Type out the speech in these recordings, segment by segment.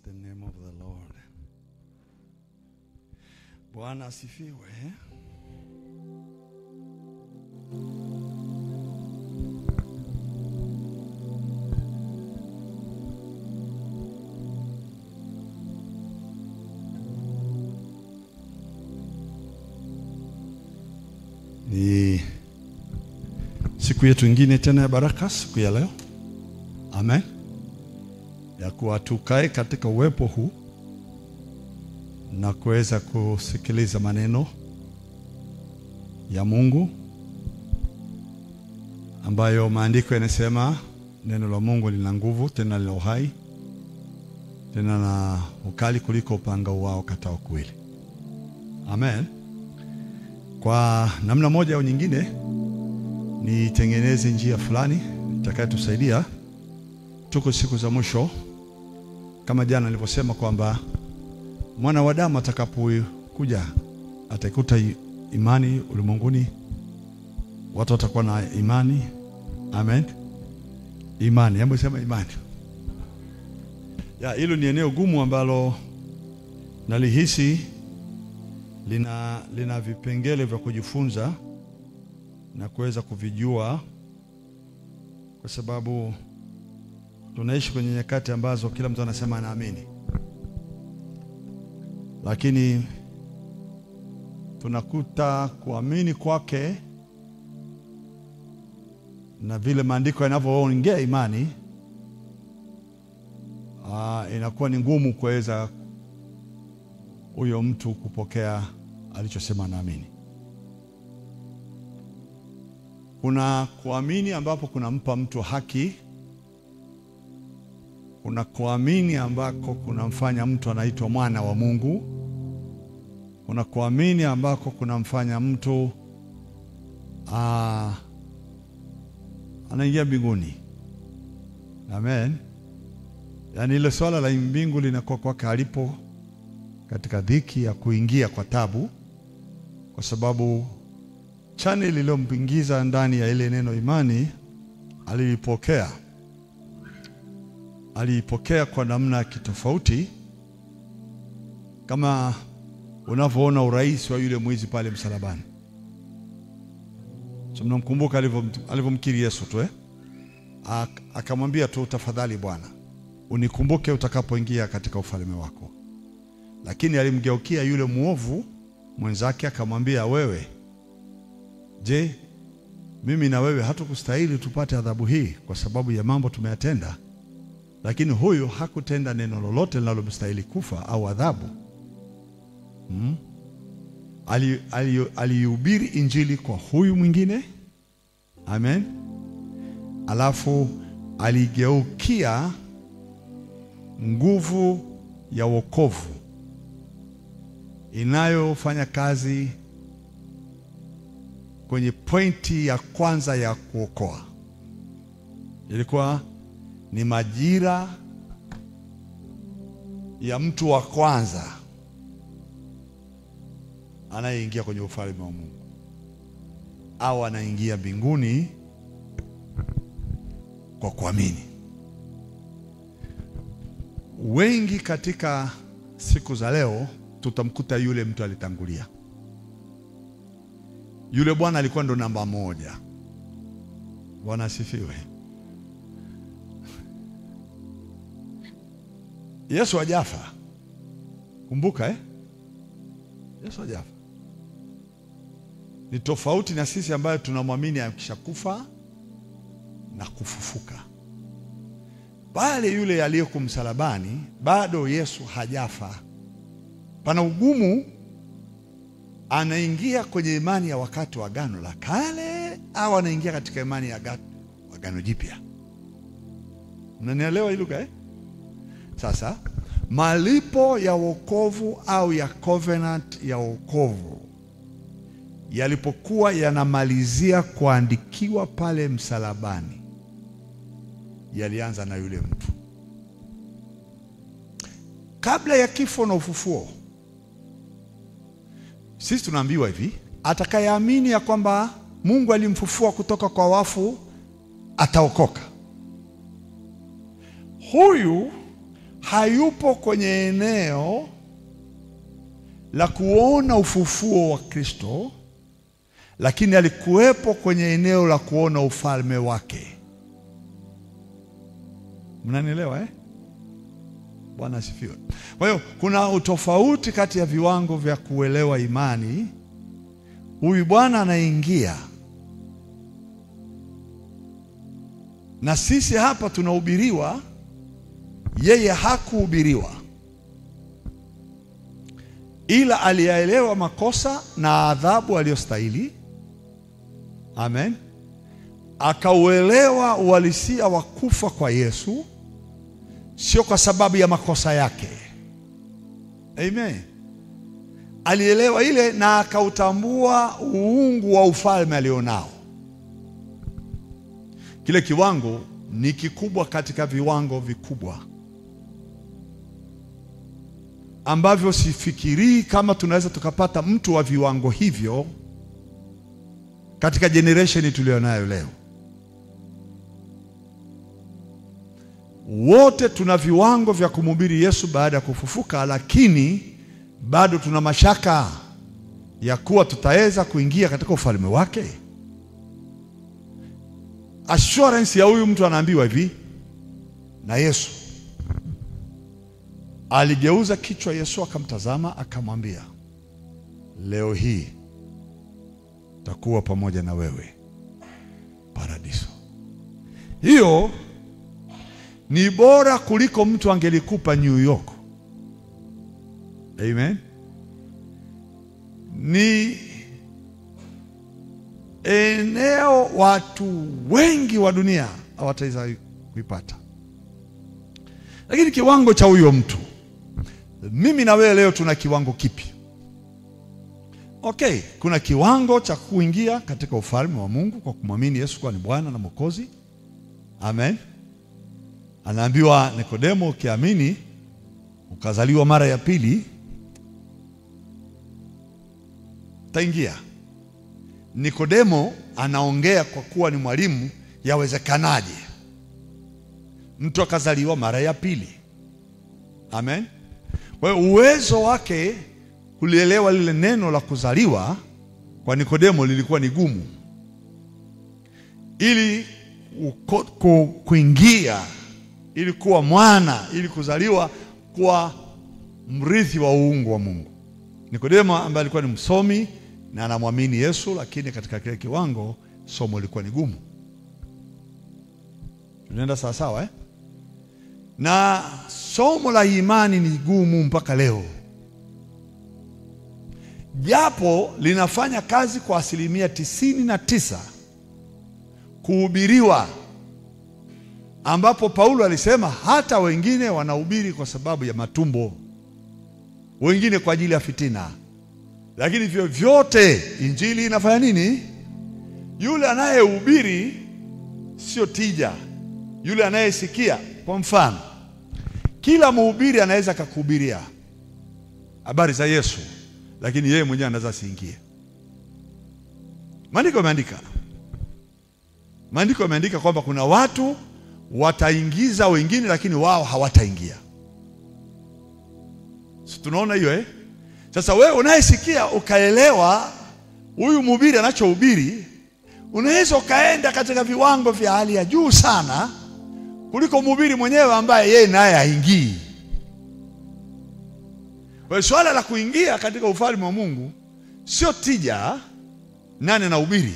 Praise the name of the Lord. Bwana asifiwe. Ni siku yetu nyingine tena ya baraka, siku ya leo. Amen. Ya kuwa tukae katika uwepo huu na kuweza kusikiliza maneno ya Mungu ambayo maandiko yanasema neno la Mungu lina nguvu, tena lina uhai, tena na ukali kuliko upanga uwao katao kuwili. Amen. Kwa namna moja au nyingine nitengeneze njia fulani itakayotusaidia. Tuko siku za mwisho, kama jana nilivyosema kwamba mwana wa Adamu atakapokuja atakuta imani ulimwenguni, watu watakuwa na imani. Amen. Imani, hebu sema imani. Hilo ni eneo gumu ambalo nalihisi lina vipengele vya kujifunza na kuweza kuvijua, kwa sababu tunaishi kwenye nyakati ambazo kila mtu anasema anaamini, lakini tunakuta kuamini kwake na vile maandiko yanavyoongea imani inakuwa ni ngumu kuweza huyo mtu kupokea alichosema anaamini. Kuna kuamini ambapo kunampa mtu haki, kuna kuamini ambako kunamfanya mtu anaitwa mwana wa Mungu, kuna kuamini ambako kunamfanya mtu anaingia mbinguni. Amen. Yaani ile swala la mbingu linakuwa kwake alipo katika dhiki ya kuingia kwa tabu, kwa sababu channel iliyompingiza ndani ya ile neno imani alipokea kwa namna kitofauti, kama unavyoona urais wa yule mwizi pale msalabani. Mnamkumbuka alivyomkiri Yesu tu akamwambia tu, tafadhali Bwana unikumbuke utakapoingia katika ufalme wako. Lakini alimgeukia yule muovu mwenzake akamwambia, wewe, je, mimi na wewe hatukustahili tupate adhabu hii kwa sababu ya mambo tumeyatenda? Lakini huyu hakutenda neno lolote linalomstahili kufa au adhabu. Alihubiri injili kwa huyu mwingine. Amen. Alafu aligeukia nguvu ya wokovu inayofanya kazi kwenye pointi ya kwanza ya kuokoa. Ilikuwa ni majira ya mtu wa kwanza anayeingia kwenye ufalme wa Mungu au anaingia mbinguni kwa kuamini. Wengi katika siku za leo tutamkuta yule mtu alitangulia. Yule bwana alikuwa ndo namba moja. Bwana asifiwe. Yesu hajafa. Kumbuka Yesu hajafa. Ni tofauti na sisi ambayo tunamwamini akishakufa na kufufuka. Bali yule aliyeko msalabani bado Yesu hajafa. Pana ugumu, anaingia kwenye imani ya wakati wa Agano la Kale au anaingia katika imani ya Agano Jipya. Mnanielewa hilo Sasa malipo ya wokovu au ya covenant ya wokovu yalipokuwa yanamalizia kuandikiwa pale msalabani, yalianza na yule mtu. Kabla ya kifo na ufufuo, sisi tunaambiwa hivi, atakayeamini ya kwamba Mungu alimfufua kutoka kwa wafu ataokoka. Huyu hayupo kwenye eneo la kuona ufufuo wa Kristo, lakini alikuwepo kwenye eneo la kuona ufalme wake. Mnanielewa eh? Bwana asifiwe. Kwa hiyo kuna utofauti kati ya viwango vya kuelewa imani. Huyu bwana anaingia, na sisi hapa tunahubiriwa, yeye hakuhubiriwa, ila aliyaelewa makosa na adhabu aliyostahili. Amen. Akauelewa uhalisia wa kufa kwa Yesu, sio kwa sababu ya makosa yake. Amen. Alielewa ile na akautambua uungu wa ufalme alionao. Kile kiwango ni kikubwa katika viwango vikubwa ambavyo sifikirii kama tunaweza tukapata mtu wa viwango hivyo katika generation tulionayo leo. Wote tuna viwango vya kumhubiri Yesu baada ya kufufuka, lakini bado tuna mashaka ya kuwa tutaweza kuingia katika ufalme wake. Assurance ya huyu mtu anaambiwa hivi na Yesu. Aligeuza kichwa Yesu akamtazama akamwambia, leo hii takuwa pamoja na wewe paradiso. Hiyo ni bora kuliko mtu angelikupa New York. Amen. Ni eneo watu wengi wa dunia hawataweza kuipata. Lakini kiwango cha huyo mtu, mimi na wewe leo tuna kiwango kipi? Okay, kuna kiwango cha kuingia katika ufalme wa Mungu kwa kumwamini Yesu kuwa ni Bwana na Mwokozi. Amen. Anaambiwa Nikodemo, ukiamini ukazaliwa mara ya pili taingia. Nikodemo anaongea kwa kuwa ni mwalimu, yawezekanaje mtu akazaliwa mara ya pili? Amen. Kwa hiyo uwezo wake kulielewa lile neno la kuzaliwa kwa Nikodemo lilikuwa ni gumu. Ili kuingia, ili kuwa mwana, ili kuzaliwa kuwa mrithi wa uungu wa Mungu. Nikodemo ambaye alikuwa ni msomi na anamwamini Yesu, lakini katika kile kiwango somo lilikuwa ni gumu. Tunaenda sawa sawa eh? Na somo la imani ni gumu mpaka leo, japo linafanya kazi kwa 99% kuhubiriwa, ambapo Paulo alisema hata wengine wanahubiri kwa sababu ya matumbo, wengine kwa ajili ya fitina. Lakini vyote injili inafanya nini? Yule anayehubiri sio tija, yule anayesikia. Kwa mfano, kila mhubiri anaweza kukuhubiria habari za Yesu, lakini yeye mwenyewe anaweza siingie. Maandiko yameandika kwamba kuna watu wataingiza wengine, lakini wao hawataingia. So, tunaona hiyo eh? Sasa wewe unayesikia ukaelewa huyu mhubiri anachohubiri, unaweza ukaenda katika viwango vya hali ya juu sana kuliko mhubiri mwenyewe ambaye yeye naye haingii. Kwa swala la kuingia katika ufalme wa Mungu sio tija nani anahubiri,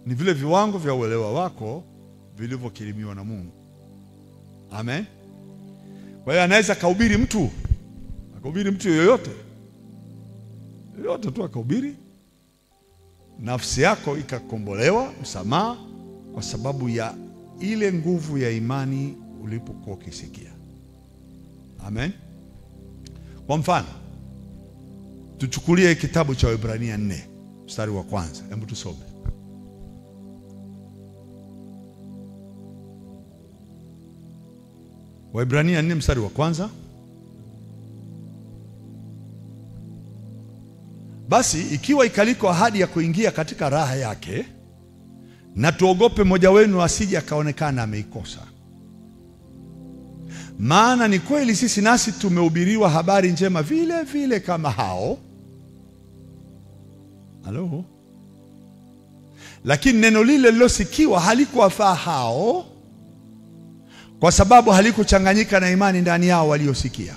ni vile viwango vya uelewa wako vilivyokirimiwa na Mungu. Amen. Kwa hiyo anaweza kuhubiri mtu, akahubiri mtu yoyote tu, akahubiri, nafsi yako ikakombolewa, msamaha, kwa sababu ya ile nguvu ya imani ulipokuwa ukisikia. Amen. Kwa mfano, tuchukulie kitabu cha Waebrania 4 mstari wa kwanza. Hebu tusome. Waebrania 4 mstari wa kwanza. Basi ikiwa ikaliko ahadi ya kuingia katika raha yake, na tuogope mmoja wenu asije akaonekana ameikosa. Maana ni kweli sisi nasi tumehubiriwa habari njema vile vile kama hao. Halo? Lakini neno lile lilosikiwa halikuwafaa hao, kwa sababu halikuchanganyika na imani ndani yao waliosikia.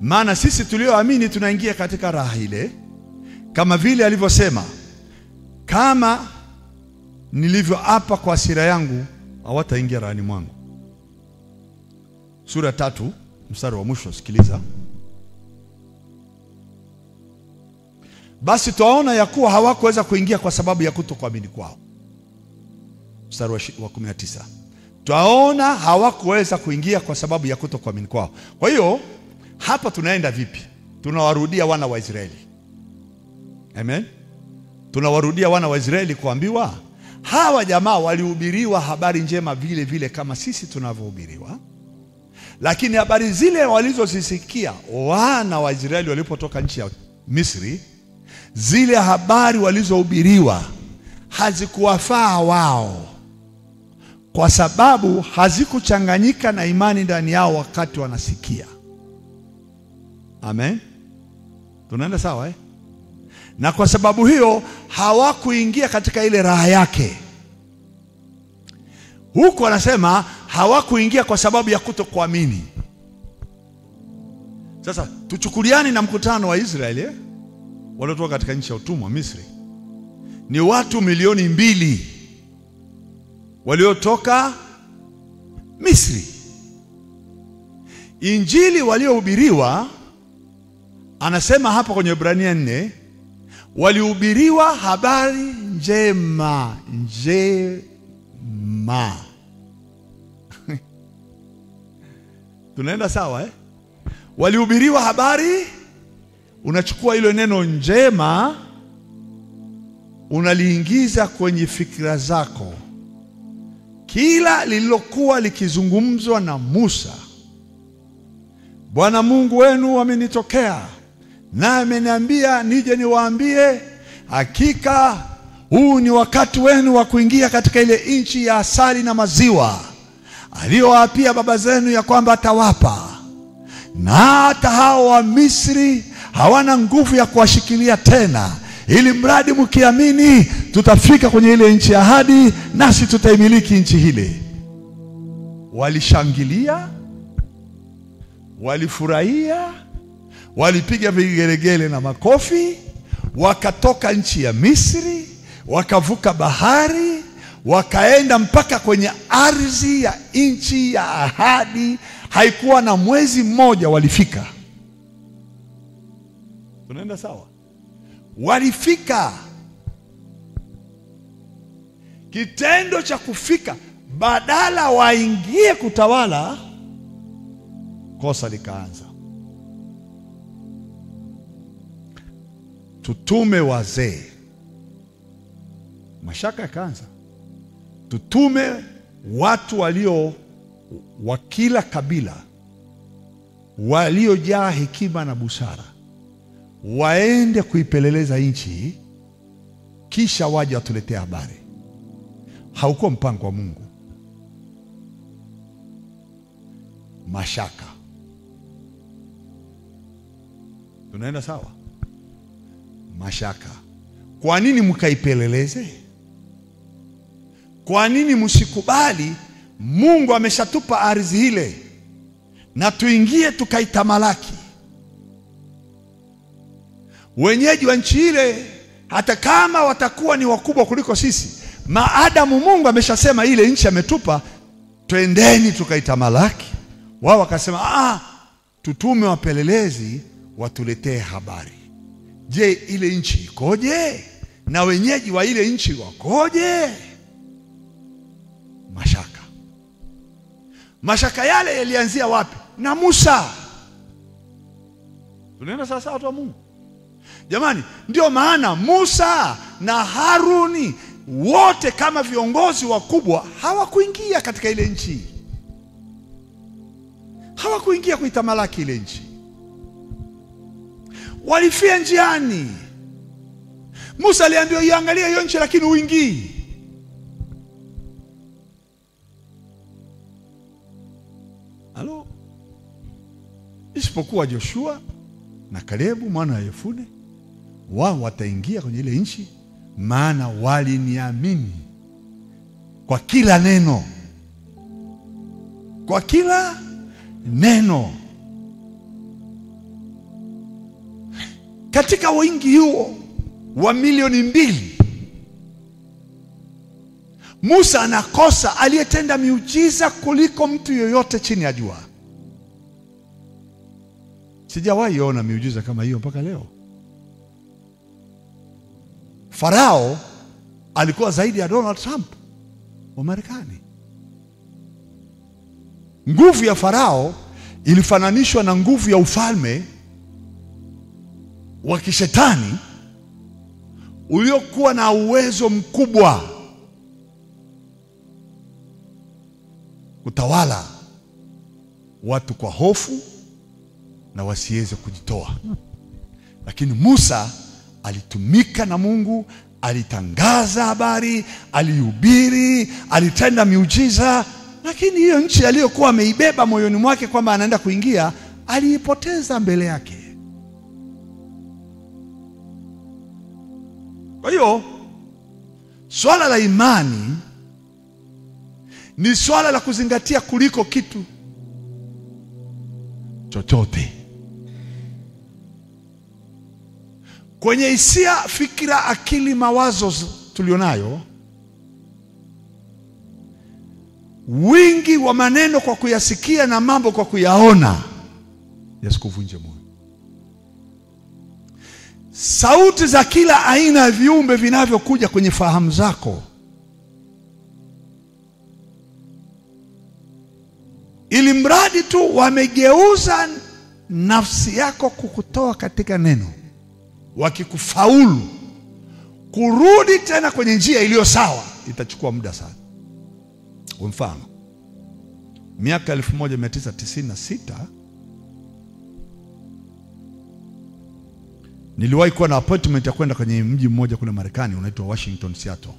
Maana sisi tulioamini tunaingia katika raha ile, kama vile alivyosema, kama nilivyoapa kwa hasira yangu, hawataingia rahani mwangu. Sura 3 mstari wa mwisho, sikiliza. Basi twaona ya kuwa hawakuweza kuingia kwa sababu ya kutokuamini kwao. Mstari wa 19. Twaona hawakuweza kuingia kwa sababu ya kutokuamini kwao. Kwa hiyo hapa tunaenda vipi? Tunawarudia wana wa Israeli. Amen. Tunawarudia wana wa Israeli kuambiwa hawa jamaa walihubiriwa habari njema vile vile kama sisi tunavyohubiriwa. Lakini habari zile walizozisikia wana wa Israeli walipotoka nchi ya Misri, zile habari walizohubiriwa hazikuwafaa wao, kwa sababu hazikuchanganyika na imani ndani yao wakati wanasikia. Amen. Tunaenda sawa eh? Na kwa sababu hiyo hawakuingia katika ile raha yake. Huko anasema hawakuingia kwa sababu ya kutokuamini. Sasa tuchukuliani na mkutano wa Israeli waliotoka katika nchi ya utumwa Misri. Ni watu milioni 2 waliotoka Misri. Injili waliohubiriwa, anasema hapa kwenye Ibrania 4, walihubiriwa habari njema. Tunaenda sawa eh? Walihubiriwa habari. Unachukua hilo neno njema, unaliingiza kwenye fikra zako. Kila lililokuwa likizungumzwa na Musa, Bwana Mungu wenu amenitokea na ameniambia nije niwaambie, hakika huu ni wakati wenu wa kuingia katika ile nchi ya asali na maziwa aliyowaapia baba zenu ya kwamba atawapa. Na hata hao wa Misri hawana nguvu ya kuwashikilia tena, ili mradi mkiamini tutafika kwenye ile nchi ya ahadi, nasi tutaimiliki nchi ile. Walishangilia, walifurahia, walipiga vigelegele na makofi, wakatoka nchi ya Misri, wakavuka bahari, wakaenda mpaka kwenye ardhi ya nchi ya ahadi. Haikuwa na mwezi mmoja walifika. Tunaenda sawa? Walifika. Kitendo cha kufika, badala waingie kutawala, kosa likaanza. Tutume wazee, mashaka yakaanza. Tutume watu walio wa kila kabila, waliojaa hekima na busara, waende kuipeleleza nchi, kisha waje watuletee habari. Haukuwa mpango wa Mungu. Mashaka. Tunaenda sawa? Mashaka. Kwa nini mkaipeleleze? Kwa nini msikubali Mungu ameshatupa ardhi ile na tuingie tukaitamalaki? Wenyeji wa nchi ile, hata kama watakuwa ni wakubwa kuliko sisi, maadamu Mungu ameshasema ile nchi ametupa, twendeni tukaitamalaki. Wao wakasema tutume wapelelezi watuletee habari. Je, ile nchi ikoje? Na wenyeji wa ile nchi wakoje? Mashaka. Mashaka yale yalianzia wapi? Na Musa. Tunaenda sasa watu wa Mungu. Jamani, ndio maana Musa na Haruni wote kama viongozi wakubwa hawakuingia katika ile nchi. Hawakuingia kuitamalaki ile nchi. Walifia njiani. Musa aliambiwa iangalie hiyo nchi lakini uingii. isipokuwa Joshua na Kalebu mwana wa Yefune, wao wataingia kwenye ile nchi, maana waliniamini kwa kila neno, kwa kila neno. Katika wingi huo wa 2 milioni, Musa anakosa aliyetenda miujiza kuliko mtu yoyote chini ya jua. Sijawahi ona miujiza kama hiyo mpaka leo. Farao alikuwa zaidi ya Donald Trump wa Marekani. Nguvu ya Farao ilifananishwa na nguvu ya ufalme wa kishetani uliokuwa na uwezo mkubwa kutawala watu kwa hofu na wasiweze kujitoa. Lakini Musa alitumika na Mungu, alitangaza habari, alihubiri, alitenda miujiza, lakini hiyo nchi aliyokuwa ameibeba moyoni mwake kwamba anaenda kuingia, aliipoteza mbele yake. Kwa hiyo swala la imani ni swala la kuzingatia kuliko kitu chochote. Kwenye hisia, fikira, akili, mawazo tulionayo, wingi wa maneno kwa kuyasikia na mambo kwa kuyaona yasikuvunje moyo. Sauti za kila aina ya viumbe vinavyokuja kwenye fahamu zako, ili mradi tu wamegeuza nafsi yako kukutoa katika neno, wakikufaulu kurudi tena kwenye njia iliyo sawa, itachukua muda sana. Kwa mfano, miaka 1996 niliwahi kuwa na appointment ya kwenda kwenye mji mmoja kule Marekani unaitwa Washington, Seattle.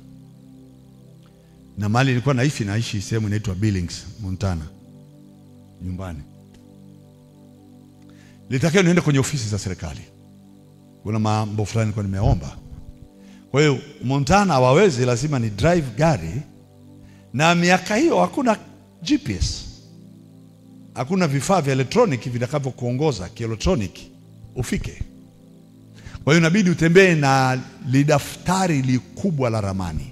Na mahali nilikuwa naishi sehemu inaitwa Billings, Montana, nyumbani. Nilitakiwa niende kwenye ofisi za serikali. Kuna mambo fulani kwa nimeomba. Kwa hiyo Montana hawawezi, lazima ni drive gari, na miaka hiyo hakuna GPS. Hakuna vifaa vya elektroniki vitakavyokuongoza kielektroniki ufike. Kwa hiyo inabidi utembee na lidaftari likubwa la ramani.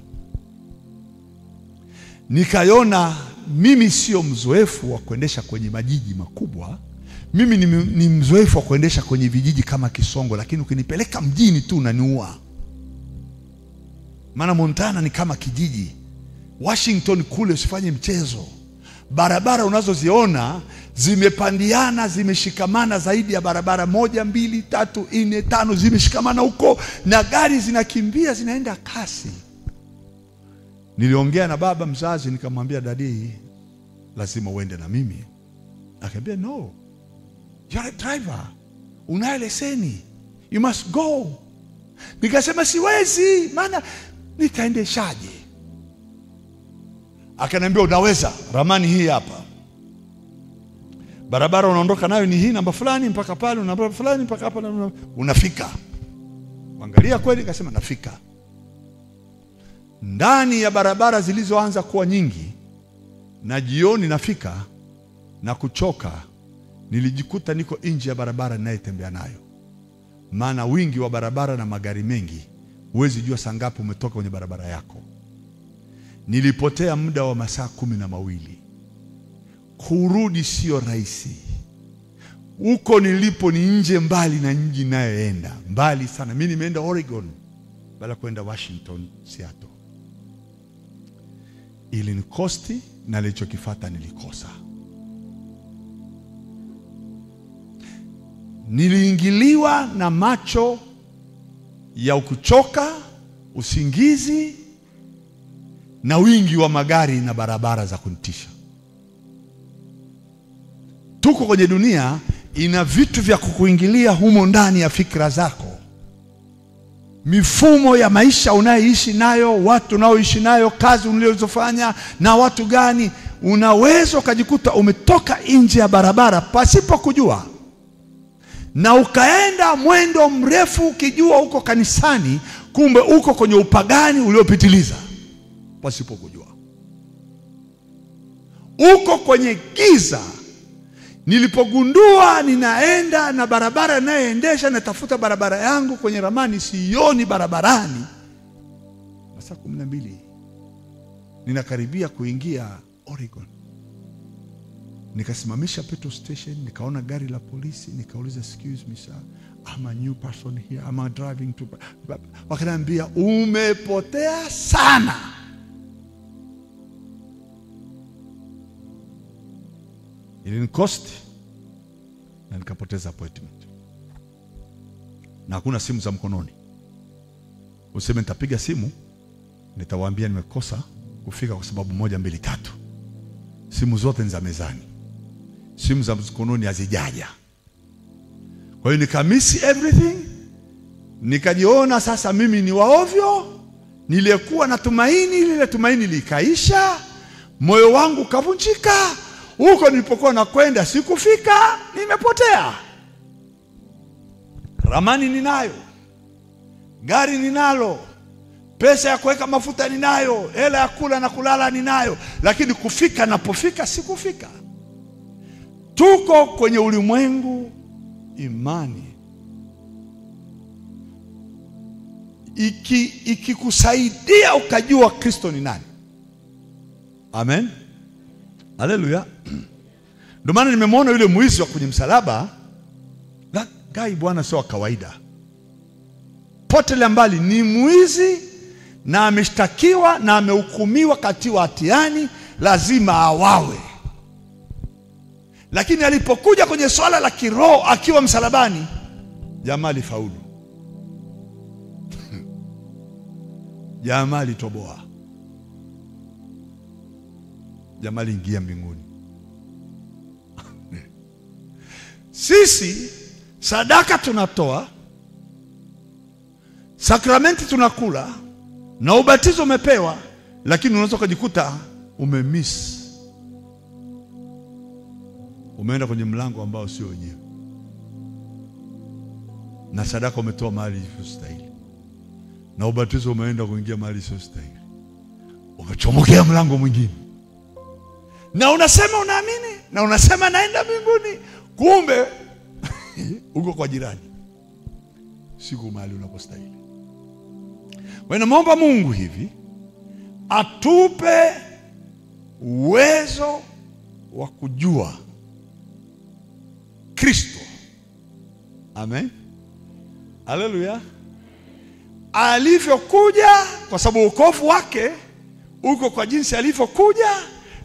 Nikaiona mimi sio mzoefu wa kuendesha kwenye majiji makubwa. Mimi ni mzoefu wa kuendesha kwenye vijiji kama Kisongo, lakini ukinipeleka mjini tu unaniua. Maana Montana ni kama kijiji. Washington kule usifanye mchezo. Barabara unazoziona zimepandiana, zimeshikamana zaidi ya barabara 1, 2, 3, 4, 5 zimeshikamana huko, na gari zinakimbia, zinaenda kasi. Niliongea na baba mzazi, nikamwambia, dadi, lazima uende na mimi. Akaniambia, no, you're a driver, una leseni, you must go. Nikasema siwezi, maana nitaendeshaje? Akaniambia, unaweza, ramani hii hapa, barabara unaondoka nayo ni hii, namba fulani mpaka pale, namba fulani mpaka hapa, unafika. Angalia kweli, akasema nafika. Ndani ya barabara zilizoanza kuwa nyingi, na jioni nafika na kuchoka, nilijikuta niko nje ya barabara ninayotembea nayo. Maana wingi wa barabara na magari mengi, huwezi jua saa ngapi umetoka kwenye barabara yako. Nilipotea muda wa masaa 12. Kurudi sio rahisi. Huko nilipo ni nje, mbali na nchi ninayoenda, mbali sana. Mimi nimeenda Oregon bala kwenda Washington, Seattle. Ili nikosti, na nilichokifuata nilikosa. Niliingiliwa na macho ya kuchoka, usingizi, na wingi wa magari na barabara za kunitisha. Tuko kwenye dunia ina vitu vya kukuingilia humo ndani ya fikra zako. Mifumo ya maisha unayoishi nayo, watu unaoishi nayo, kazi unazofanya na watu gani, unaweza ukajikuta umetoka nje ya barabara pasipo kujua. na ukaenda mwendo mrefu ukijua uko kanisani, kumbe uko kwenye upagani uliopitiliza pasipo kujua. Uko kwenye giza. Nilipogundua ninaenda na barabara ninayoendesha, natafuta barabara yangu kwenye ramani, sioni barabarani. Masaa 12 ninakaribia kuingia Oregon. Nikasimamisha petrol station, nikaona gari la polisi, nikauliza, excuse me sir, I'm a new person here, I'm driving to... Wakaniambia, umepotea sana. Ilinikosti na nikapoteza appointment. Na hakuna simu za mkononi. Useme nitapiga simu, nitawaambia nimekosa kufika kwa sababu 1, 2, 3. Simu zote ni za mezani. Simu za mkononi hazijaja. Kwa hiyo nikamisi everything. Nikajiona sasa mimi ni waovyo. Nilikuwa na tumaini, lile tumaini likaisha. Moyo wangu kavunjika. Huko nilipokuwa nakwenda sikufika, nimepotea. Ramani ninayo, gari ninalo, pesa ya kuweka mafuta ninayo, hela ya kula na kulala ninayo, lakini kufika napofika sikufika. Tuko kwenye ulimwengu imani. Ikikusaidia ukajua Kristo ni nani. Amen. Haleluya. Ndio maana nimemwona yule mwizi wa kwenye msalaba, gai Bwana sio kawaida. Potelea mbali, ni mwizi na ameshtakiwa na amehukumiwa katiwa hatiani, lazima awawe. Lakini alipokuja kwenye swala la kiroho akiwa msalabani, jamaa alifaulu. Jamaa alitoboa. Jamaa aliingia mbinguni. Sisi sadaka tunatoa, sakramenti tunakula, na ubatizo umepewa, lakini unaweza kujikuta umemiss. Umeenda kwenye mlango ambao sio wenyewe. Na sadaka umetoa mahali isiyostahili. Na ubatizo umeenda kuingia mahali isiyostahili. Umechomokea mlango mwingine. Na unasema unaamini, na unasema naenda mbinguni, kumbe uko kwa jirani. Siku mahali unapostahili. Naomba Mungu hivi atupe uwezo wa kujua Kristo. Amen. Haleluya. Alivyokuja, kwa sababu wokovu wake uko kwa jinsi alivyokuja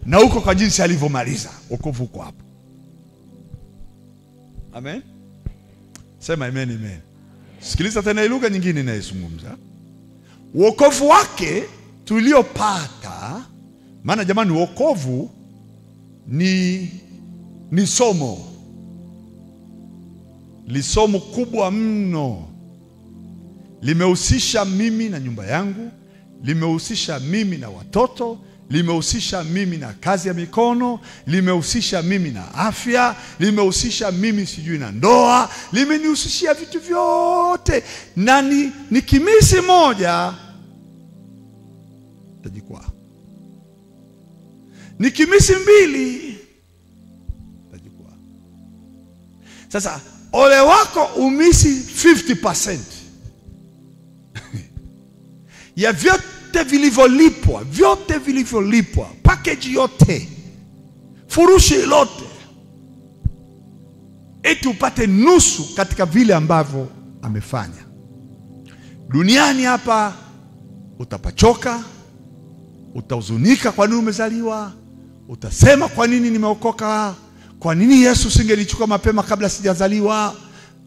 na uko kwa jinsi alivyomaliza. Wokovu uko hapo. Amen. Sema amen, amen. Sikiliza tena lugha nyingine inayozungumza. Wokovu wake tuliopata, maana jamani wokovu ni somo. Lisomo kubwa mno. Limehusisha mimi na nyumba yangu, limehusisha mimi na watoto, limehusisha mimi na kazi ya mikono, limehusisha mimi na afya, limehusisha mimi sijui na ndoa, limenihusishia vitu vyote. Na ni kimisi moja tajikwaa. Ni kimisi mbili tajikwaa. Sasa ole wako umisi 50% ya vyote vilivyolipwa, package yote, furushi lote, eti upate nusu katika vile ambavyo amefanya. Duniani hapa utapachoka, utahuzunika kwa nini umezaliwa, utasema kwa nini nimeokoka, kwa nini Yesu singelichukua mapema kabla sijazaliwa,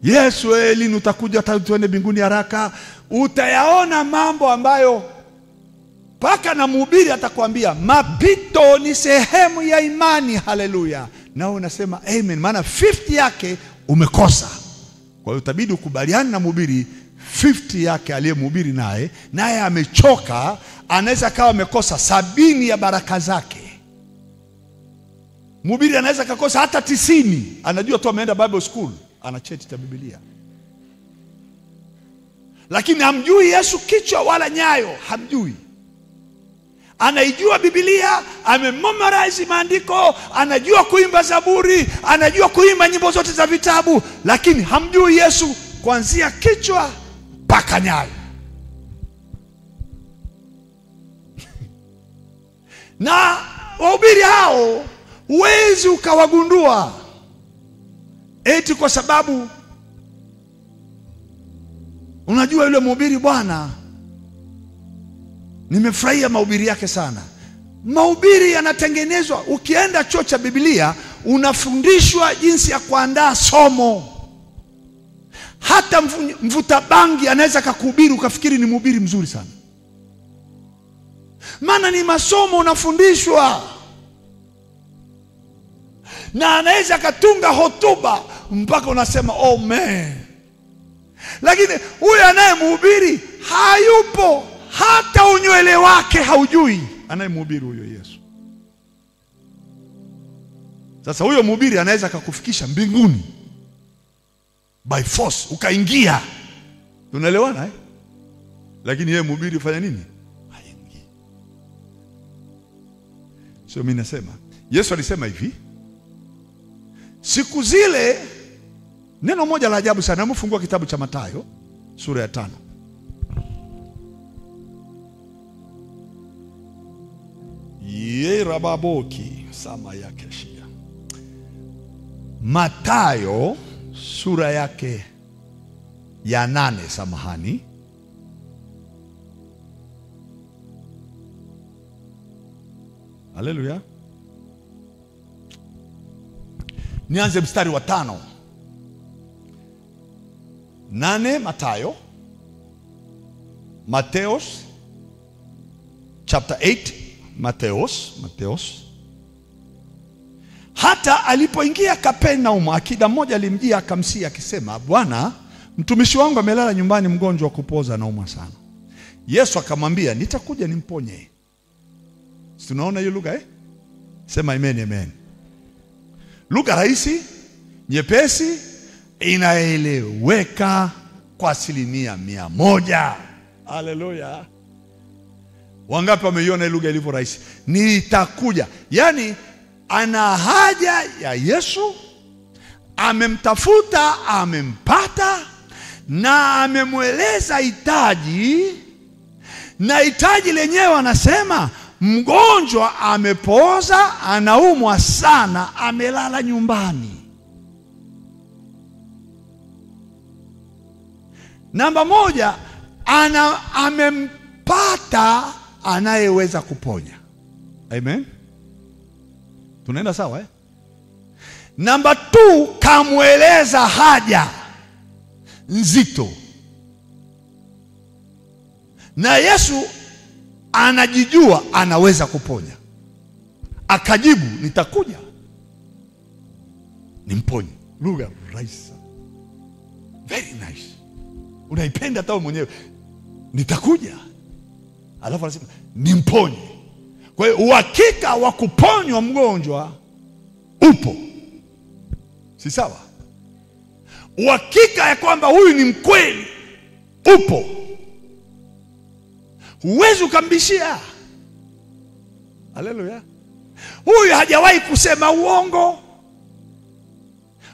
Yesu lini utakuja tuende mbinguni haraka. Utayaona mambo ambayo paka na mhubiri atakwambia mapito ni sehemu ya imani. Haleluya. Na unasema amen, maana 50 yake umekosa. Kwa hiyo utabidi ukubaliane na mhubiri 50 yake aliyemhubiri naye amechoka, anaweza kawa amekosa 70 ya baraka zake. Mhubiri anaweza kakosa hata 90, anajua tu ameenda Bible school. ana cheti cha Biblia, lakini hamjui Yesu kichwa wala nyayo, hamjui. Anaijua Biblia, amememorize maandiko, anajua kuimba zaburi, anajua kuimba nyimbo zote za vitabu, lakini hamjui Yesu kuanzia kichwa mpaka nyayo. Na wahubiri hao huwezi ukawagundua eti kwa sababu unajua yule mhubiri bwana, nimefurahia mahubiri yake sana. Mahubiri yanatengenezwa, ukienda chuo cha Biblia unafundishwa jinsi ya kuandaa somo. Hata mvuta bangi anaweza kukuhubiri ukafikiri ni mhubiri mzuri sana, maana ni masomo unafundishwa. Na anaweza katunga hotuba mpaka unasema oh man. Lakini huyu anayemhubiri hayupo, hata unywele wake haujui anayemhubiri huyo Yesu. Sasa huyo mhubiri anaweza kukufikisha mbinguni by force, ukaingia. Tunaelewana eh? Lakini yeye mhubiri ufanya nini? Haingii. Sio mimi nasema. Yesu alisema hivi, siku zile, neno moja la ajabu sana. Mfungua kitabu cha Mathayo sura ya 5. Yerababoki sama yake shia. Mathayo sura yake ya 8, samahani. Haleluya. Nianze mstari wa 5. 8 Mathayo, Mateos chapter 8, Mateos. Hata alipoingia Kapernaum, akida mmoja alimjia akamsia akisema, Bwana, mtumishi wangu amelala nyumbani mgonjwa wa kupoza, anaumwa sana. Yesu akamwambia, nitakuja nimponye. Tunaona hiyo lugha eh? Sema amen, amen. Lugha rahisi, nyepesi, inaeleweka kwa 100%. Haleluya. Wangapi wameiona lugha ilivyo rahisi? Nitakuja. Yani ana haja ya Yesu, amemtafuta, amempata, na amemweleza hitaji, na hitaji lenyewe anasema mgonjwa amepoza, anaumwa sana, amelala nyumbani. Namba moja, amempata anayeweza kuponya. Amen. Tunaenda sawa eh? Namba 2, kamweleza haja nzito. Na Yesu anajijua anaweza kuponya. Akajibu, nitakuja nimponye. Lugha rahisi. Very nice. Unaipenda hata mwenyewe. Nitakuja. Alafu anasema nimponye. Kwa hiyo uhakika wa kuponywa mgonjwa upo. Si sawa? Uhakika ya kwamba huyu ni mkweli upo. Huwezi ukambishia. Haleluya. Huyu hajawahi kusema uongo,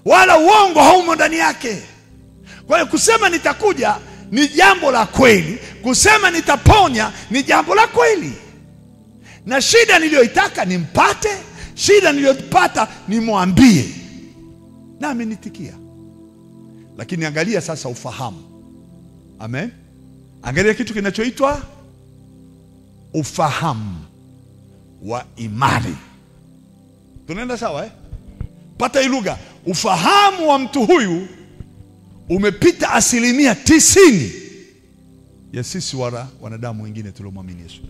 wala uongo haumo ndani yake. Kwa hiyo kusema nitakuja ni jambo la kweli, kusema nitaponya ni jambo la kweli. Na shida niliyoitaka nimpate, shida niliyopata nimwambie, na amenitikia. Lakini angalia sasa ufahamu. Amen. Angalia kitu kinachoitwa ufahamu wa imani. Tunaenda sawa eh? Pata hii lugha. Ufahamu wa mtu huyu umepita 90% ya sisi wanadamu wengine tuliomwamini Yesu.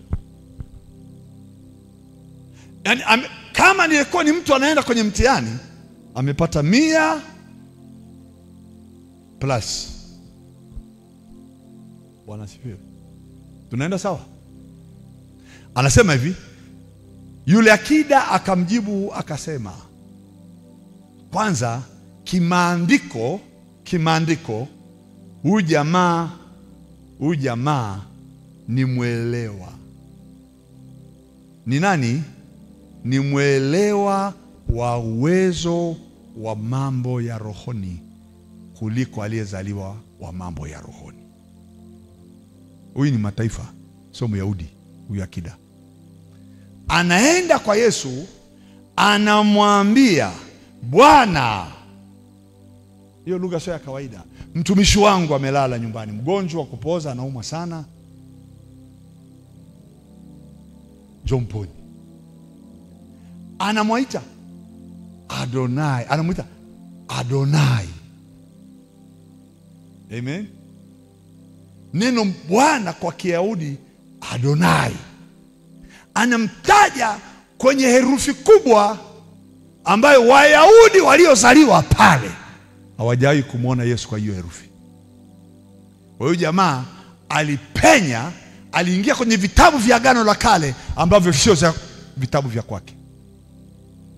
Yani, kama nilikuwa ni mtu anaenda kwenye mtihani, amepata 100+. Bwana asifiwe. Tunaenda sawa? Anasema hivi, yule akida akamjibu akasema, kwanza kimaandiko huyu jamaa ni mwelewa. Ni nani? Ni mwelewa wa uwezo wa mambo ya rohoni kuliko aliyezaliwa wa mambo ya rohoni. Huyu ni mataifa, sio Myahudi. Huyu akida anaenda kwa Yesu, anamwambia Bwana, hiyo lugha sio ya kawaida, mtumishi wangu amelala nyumbani, mgonjwa wa kupoza, anaumwa sana, njoo mponye. Anamuita Adonai. Amen. Neno Bwana kwa Kiyahudi Adonai, anamtaja kwenye herufi kubwa ambayo Wayahudi waliozaliwa pale hawajawahi kumwona Yesu kwa hiyo herufi. Kwa hiyo jamaa alipenya, aliingia kwenye vitabu vya Agano la Kale ambavyo sio vitabu vya kwake,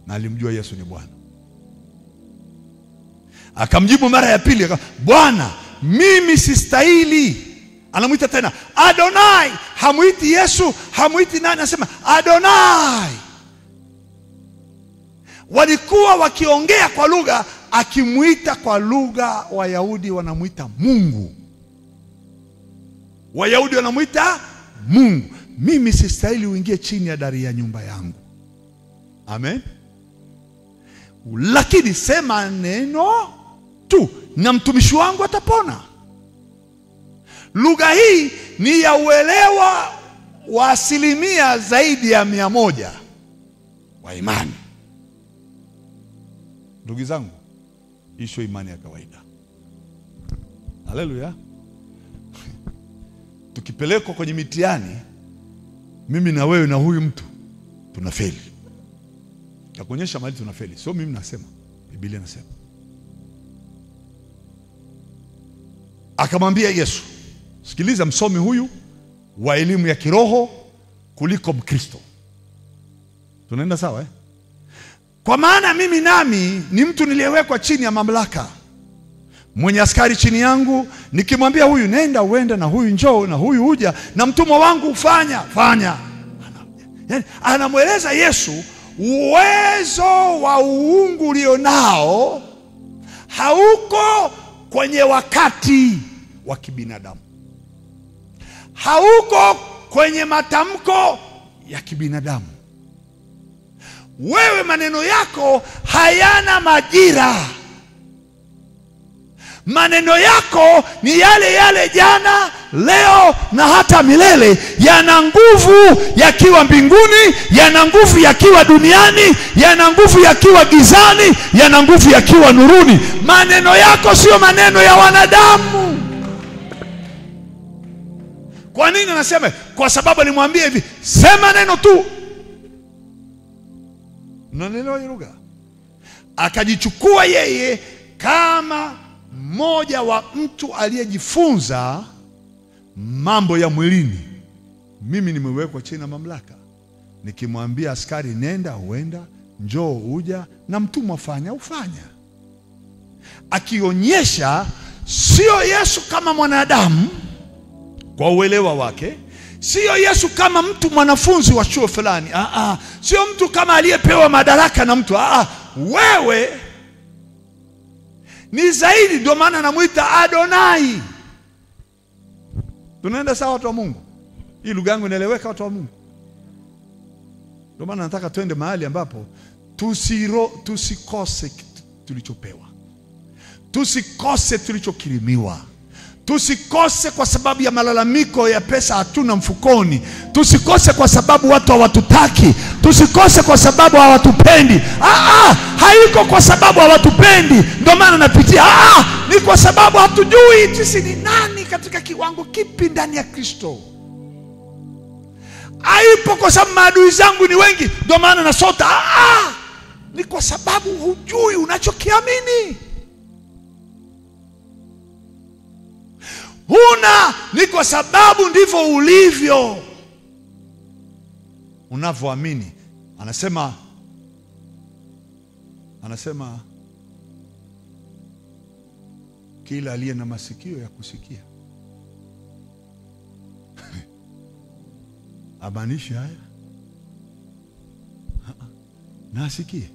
na alimjua Yesu ni Bwana. Akamjibu mara ya pili, Bwana, mimi sistahili. Anamuita tena Adonai. Hamuiti Yesu, hamuiti nani, anasema Adonai. Walikuwa wakiongea kwa lugha, akimuita kwa lugha Wayahudi wanamuita Mungu. Wayahudi wanamuita Mungu. Mimi sistahili uingie chini ya dari ya nyumba yangu. Amen. Lakini sema neno tu na mtumishi wangu atapona. Lugha hii ni ya uelewa wa asilimia zaidi ya 100 wa imani. Ndugu zangu, hii sio imani ya kawaida. Haleluya. Tukipelekwa kwenye mitihani, mimi na wewe na huyu mtu tunafeli. Takuonyesha mahali tunafeli. Sio mimi nasema, Biblia inasema. Akamwambia Yesu, sikiliza, msomi huyu wa elimu ya kiroho kuliko Mkristo. Tunaenda sawa eh? Kwa maana mimi nami ni mtu niliyewekwa chini ya mamlaka, mwenye askari chini yangu, nikimwambia huyu nenda uende, na huyu njoo, na huyu huja, na mtumwa wangu fanya. Yani, anamweleza Yesu uwezo wa uungu ulionao hauko kwenye wakati wa kibinadamu, hauko kwenye matamko ya kibinadamu. Wewe maneno yako hayana majira. Maneno yako ni yale yale jana, leo na hata milele. Yana nguvu yakiwa mbinguni, yana nguvu yakiwa duniani, yana nguvu yakiwa gizani, yana nguvu yakiwa nuruni. Maneno yako sio maneno ya wanadamu. Kwa nini anasema? Kwa sababu alimwambia hivi, sema neno tu. Unaelewa hiyo lugha? Akajichukua yeye kama mmoja wa mtu aliyejifunza mambo ya mwilini. Mimi nimewekwa chini ya mamlaka. Nikimwambia askari nenda uenda, njoo uja, na mtumwa fanya ufanya. Akionyesha sio Yesu kama mwanadamu kwa uelewa wake, sio Yesu kama mtu mwanafunzi wa chuo fulani, sio mtu kama aliyepewa madaraka na mtu. Wewe ni zaidi. Ndio maana anamuita Adonai. Tunaenda sawa watu wa Mungu? Hii lugha yangu inaeleweka watu wa Mungu? Ndio maana nataka twende mahali ambapo tusikose tulichopewa, tusikose tulichokirimiwa, tusikose kwa sababu ya malalamiko ya pesa hatuna mfukoni, tusikose kwa sababu watu hawatutaki, tusikose kwa sababu hawatupendi. Haiko kwa sababu hawatupendi ndio maana napitia. Ni kwa sababu hatujui sisi ni nani katika kiwango kipi ndani ya Kristo. Haipo kwa sababu maadui zangu ni wengi ndio maana nasota. Ni kwa sababu hujui unachokiamini. Ni kwa sababu ndivyo ulivyo unavyoamini. Anasema kila aliye na masikio ya kusikia. Abanishi haya na asikie.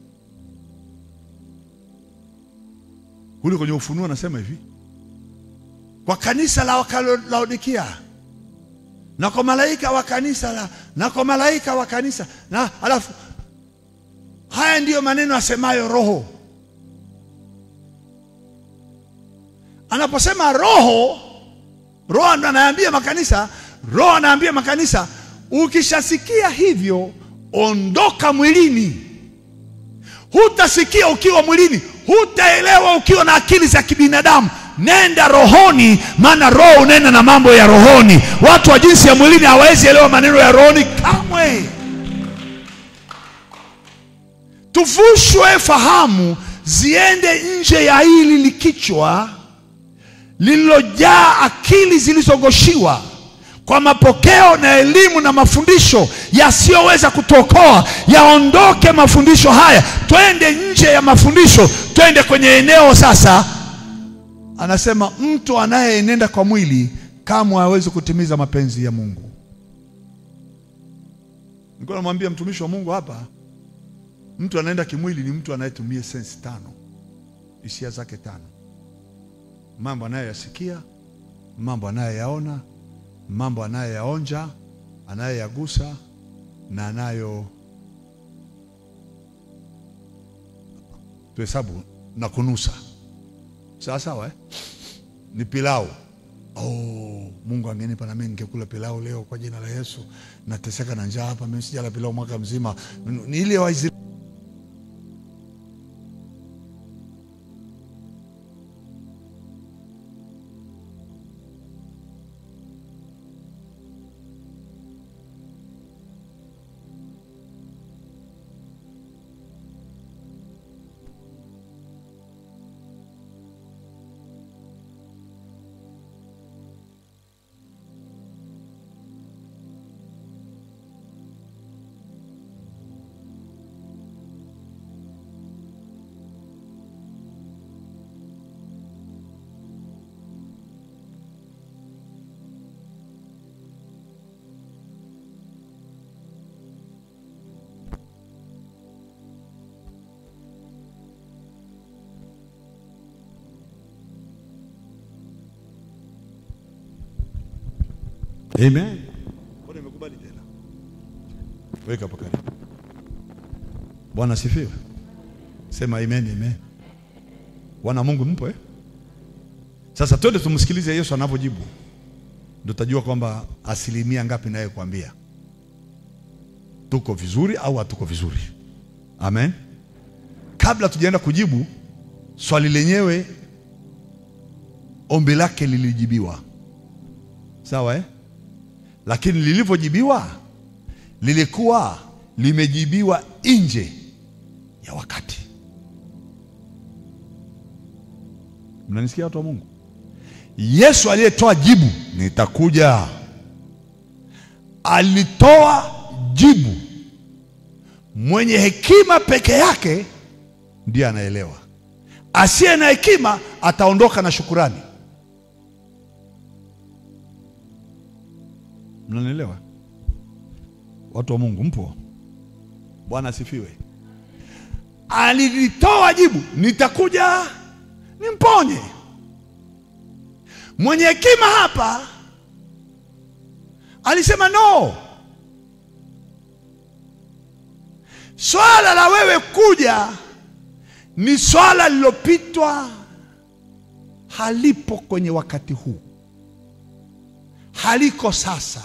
Kule kwenye Ufunuo anasema hivi, kwa kanisa la Laodikia, na kwa malaika wa kanisa na kwa malaika wa kanisa, na alafu haya ndiyo maneno asemayo Roho. Anaposema Roho ndo anaambia makanisa, Roho anaambia makanisa, ukishasikia hivyo ondoka mwilini. Hutasikia ukiwa mwilini, hutaelewa ukiwa na akili za kibinadamu. Nenda rohoni, maana Roho unena na mambo ya rohoni. Watu wa jinsi ya mwilini hawawezi elewa maneno ya rohoni kamwe. Tuvushwe fahamu ziende nje ya hili likichwa lililojaa akili zilizogoshiwa kwa mapokeo na elimu na mafundisho yasiyoweza kutuokoa. Yaondoke mafundisho haya, twende nje ya mafundisho, twende kwenye eneo sasa. Anasema mtu anayenenda kwa mwili kamwe hawezi kutimiza mapenzi ya Mungu. Niko namwambia mtumishi wa Mungu hapa, mtu anaenda kimwili ni mtu anayetumia sense tano, hisia zake tano. Mambo anayoyasikia, mambo anayoyaona, mambo anayoyaonja, anayoyagusa na anayo tuhesabu na kunusa. Sawa ni pilau. Mungu angenipa na mimi ningekula pilau leo kwa jina la Yesu. Nateseka na njaa hapa, mimi sijala pilau mwaka mzima. Ni ile Waisraeli. Amen. Bwana nimekubali tena. Weka hapo karibu. Bwana sifiwe. Sema amen, amen. Bwana Mungu mpo Sasa twende tumsikilize Yesu anapojibu. Ndio tutajua kwamba asilimia ngapi naye kuambia tuko vizuri au hatuko vizuri. Amen. Kabla tujaenda kujibu swali lenyewe, ombi lake lilijibiwa. Sawa Lakini lilivyojibiwa lilikuwa limejibiwa nje ya wakati. Mnanisikia watu wa Mungu? Yesu aliyetoa jibu nitakuja, alitoa jibu. Mwenye hekima peke yake ndiye anaelewa. Asiye na hekima ataondoka na shukurani. Mnanielewa? Watu wa Mungu mpo? Bwana asifiwe. Alitoa jibu, nitakuja nimponye. Mwenye hekima hapa alisema no. Swala la wewe kuja ni swala lilopitwa, halipo kwenye wakati huu, haliko sasa.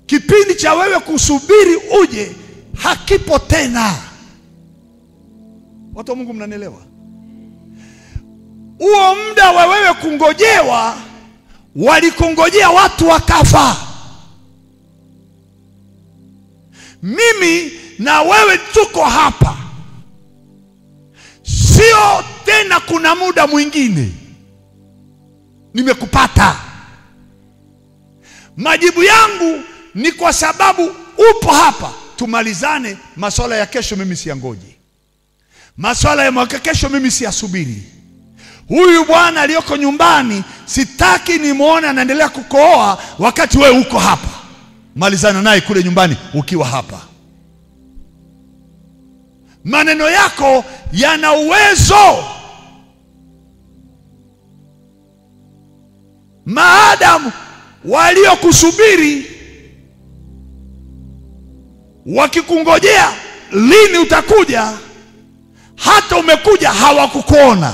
Kipindi cha wewe kusubiri uje hakipo tena. Watu wa Mungu mnanielewa? Huo muda wa wewe kungojewa, walikungojea watu wakafa. Mimi na wewe tuko hapa, sio tena kuna muda mwingine. Nimekupata. Majibu yangu ni kwa sababu upo hapa. Tumalizane. Masuala ya kesho mimi siyangoji, masuala ya mwaka kesho mimi siyasubiri. Huyu bwana aliyoko nyumbani sitaki nimuone anaendelea kukohoa wakati wewe uko hapa. Malizana naye kule nyumbani ukiwa hapa. Maneno yako yana uwezo. Maadamu waliokusubiri wakikungojea lini utakuja, hata umekuja hawakukuona.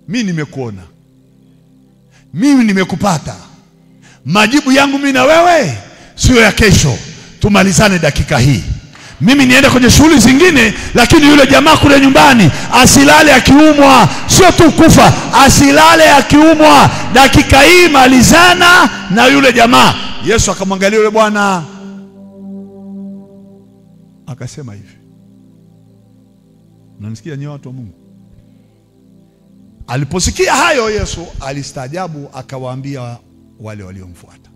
Mimi nimekuona. Mimi nimekupata. Majibu yangu mimi na wewe sio ya kesho. Tumalizane dakika hii. Mimi niende kwenye shughuli zingine, lakini yule jamaa kule nyumbani asilale akiumwa. Sio tu kufa, asilale akiumwa. Dakika hii malizana na yule jamaa. Yesu akamwangalia yule bwana akasema hivi. Mnanisikia nyewe watu wa Mungu? Aliposikia hayo Yesu alistaajabu, akawaambia wale waliomfuata,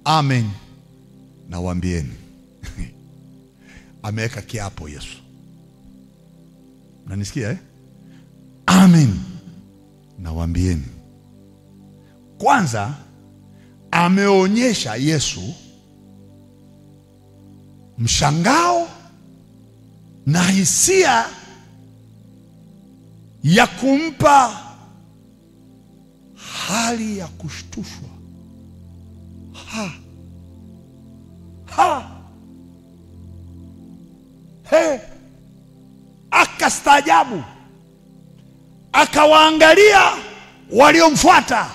amen nawaambieni. Ameweka kiapo Yesu. Mnanisikia Amen nawaambieni. Kwanza ameonyesha Yesu mshangao na hisia ya kumpa hali ya kushtushwa. Akastaajabu, akawaangalia waliomfuata.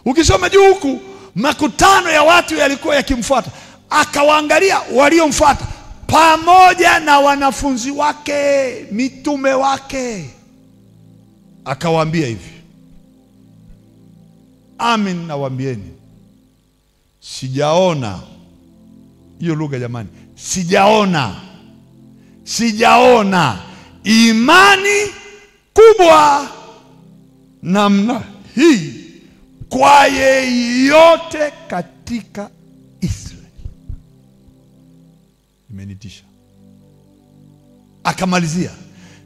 Ukisoma juu huku, makutano ya watu yalikuwa yakimfuata. Akawaangalia waliomfuata pamoja na wanafunzi wake, mitume wake. Akawaambia hivi, amen nawaambieni, sijaona. Hiyo lugha jamani, sijaona imani kubwa namna hii kwa yeyote katika Israeli. Imenitisha. Akamalizia,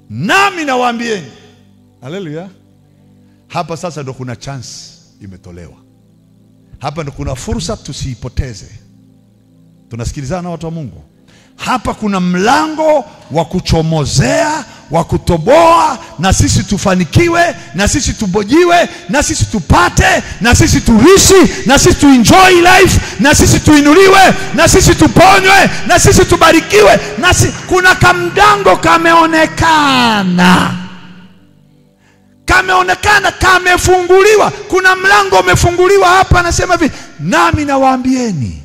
nami nawaambieni. Haleluya. Hapa sasa ndo kuna chance imetolewa. Hapa ndo kuna fursa tusiipoteze. Tunasikilizana na watu wa Mungu. Hapa kuna mlango wa kuchomozea, wa kutoboa, na sisi tufanikiwe, na sisi tubojiwe, na sisi tupate, na sisi tuishi, na sisi tuenjoy life, na sisi tuinuliwe, na sisi tuponywe, na sisi tubarikiwe. Kuna kamdango kameonekana. Kamefunguliwa. Kuna mlango umefunguliwa hapa. Anasema hivi, nami nawaambieni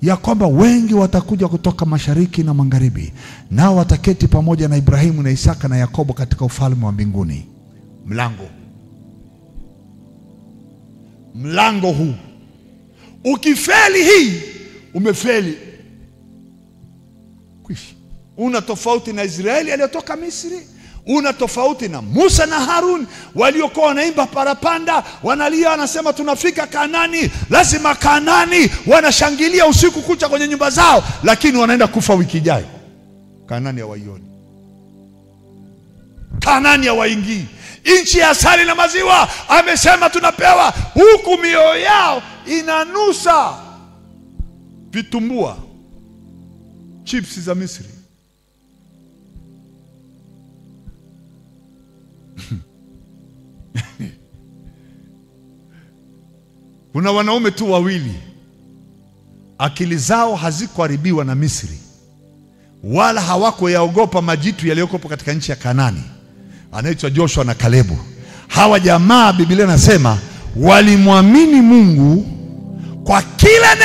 ya kwamba wengi watakuja kutoka mashariki na magharibi, nao wataketi pamoja na Ibrahimu na Isaka na Yakobo katika ufalme wa mbinguni. Mlango huu. Ukifeli hii, umefeli. Kwishi. Una tofauti na Israeli aliyotoka Misri. Una tofauti na Musa na Harun waliokuwa wanaimba parapanda, wanalia, wanasema tunafika Kanani, lazima Kanani. Wanashangilia usiku kucha kwenye nyumba zao, lakini wanaenda kufa wiki ijayo. Kanani hawaioni. Kanani hawaingii. Nchi ya asali na maziwa amesema tunapewa, huku mioyo yao inanusa vitumbua, chips za Misri. Kuna wanaume tu wawili, akili zao hazikuharibiwa na Misri, wala hawako yaogopa majitu yaliyokuwa katika nchi ya Kanani. Anaitwa Joshua na Kalebu. Hawa jamaa, Biblia nasema walimwamini Mungu kwa kila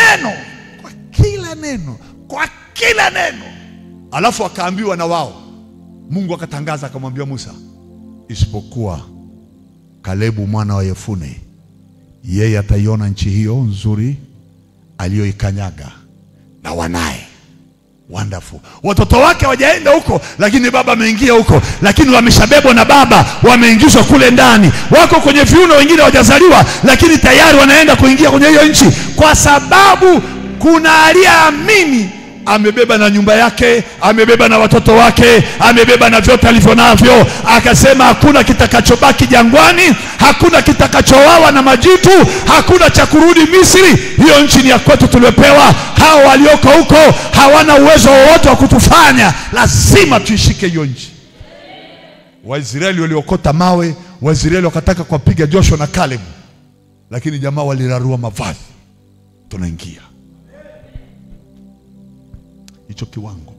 neno. Alafu akaambiwa na wao, Mungu akatangaza akamwambia Musa, isipokuwa Kalebu mwana wa Yefune, yeye ataiona nchi hiyo nzuri aliyoikanyaga na wanaye. Wonderful. Watoto wake hawajaenda huko, lakini baba ameingia huko, lakini wameshabebwa na baba, wameingizwa kule ndani. Wako kwenye viuno, wengine hawajazaliwa, lakini tayari wanaenda kuingia kwenye hiyo nchi, kwa sababu kuna aliyeamini amebeba na nyumba yake, amebeba na watoto wake, amebeba na vyote alivyo navyo. Akasema hakuna kitakachobaki jangwani, hakuna kitakachowawa na majitu, hakuna cha kurudi Misri. Hiyo nchi ni ya kwetu tuliopewa. Hao walioko huko hawana uwezo wowote wa kutufanya. Lazima tuishike hiyo nchi. Waisraeli waliokota mawe, Waisraeli wakataka kuwapiga Joshua na Caleb, lakini jamaa walirarua mavazi. Tunaingia hicho kiwango.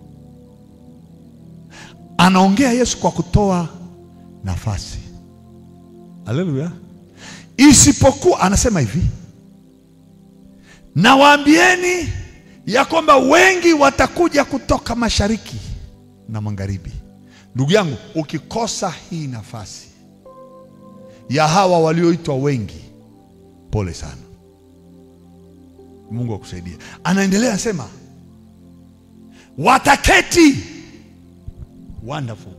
Anaongea Yesu kwa kutoa nafasi. Haleluya. Isipokuwa anasema hivi, nawaambieni ya kwamba wengi watakuja kutoka mashariki na magharibi. Ndugu yangu, ukikosa hii nafasi ya hawa walioitwa wengi, pole sana. Mungu akusaidie. Anaendelea anasema wataketi. Wonderful.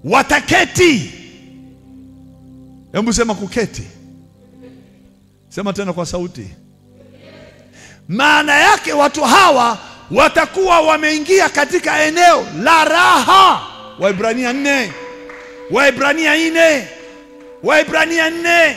Wataketi. Hebu sema kuketi. Sema tena kwa sauti. Maana yake watu hawa watakuwa wameingia katika eneo la raha. Waebrania 4. Waebrania 4. Waebrania 4.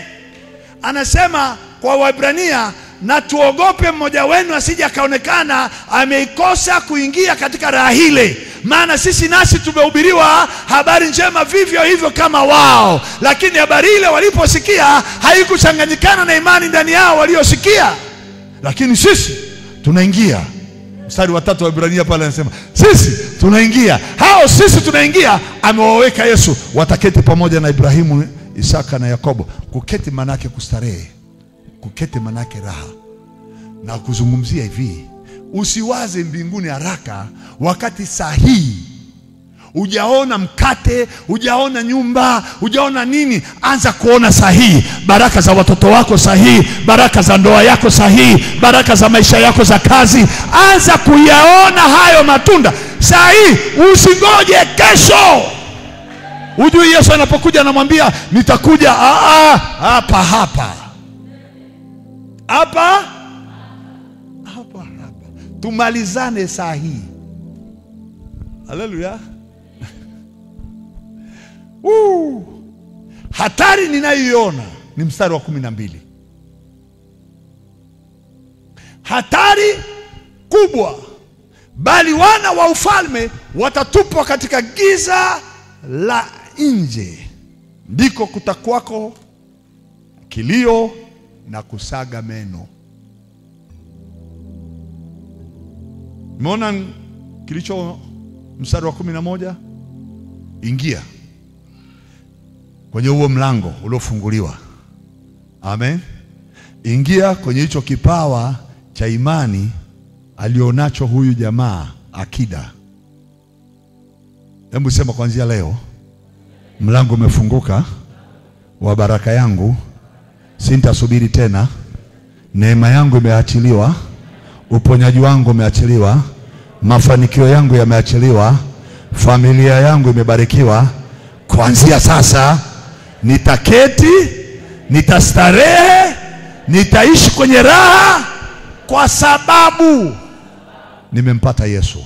Anasema kwa Waebrania, na tuogope mmoja wenu asije akaonekana ameikosa kuingia katika raha ile. Maana sisi nasi tumehubiriwa habari njema vivyo hivyo kama wao, lakini habari ile waliposikia haikuchanganyikana na imani ndani yao waliosikia. Lakini sisi tunaingia. Mstari wa 3 wa Ibrania pale anasema sisi tunaingia. Hao sisi tunaingia amewaweka Yesu. Wataketi pamoja na Ibrahimu, Isaka na Yakobo. Kuketi manake kustarehe. Kuketi manake raha. Na kuzungumzia hivi, usiwaze mbinguni haraka wakati sahihi. Hujaona mkate, hujaona nyumba, hujaona nini. Anza kuona sahihi. Baraka za watoto wako sahihi, baraka za ndoa yako sahihi, baraka za maisha yako za kazi. Anza kuyaona hayo matunda sahihi. Usingoje kesho. Ujui Yesu anapokuja anamwambia nitakuja hapa hapa. Hapa hapa. Tumalizane sahihi. Haleluya. Hatari ninayoiona ni mstari wa 12. Hatari kubwa, bali wana wa ufalme watatupwa katika giza la nje, ndiko kutakwako kilio na kusaga meno. Umeona kilicho mstari wa 11? Ingia kwenye huo mlango uliofunguliwa. Amen. Ingia kwenye hicho kipawa cha imani alionacho huyu jamaa akida. Hebu sema kuanzia leo, mlango umefunguka wa baraka yangu. Sintasubiri tena. Neema yangu imeachiliwa, uponyaji wangu umeachiliwa, mafanikio yangu yameachiliwa, familia yangu imebarikiwa. Kuanzia sasa nitaketi, nitastarehe, nitaishi kwenye raha kwa sababu nimempata Yesu.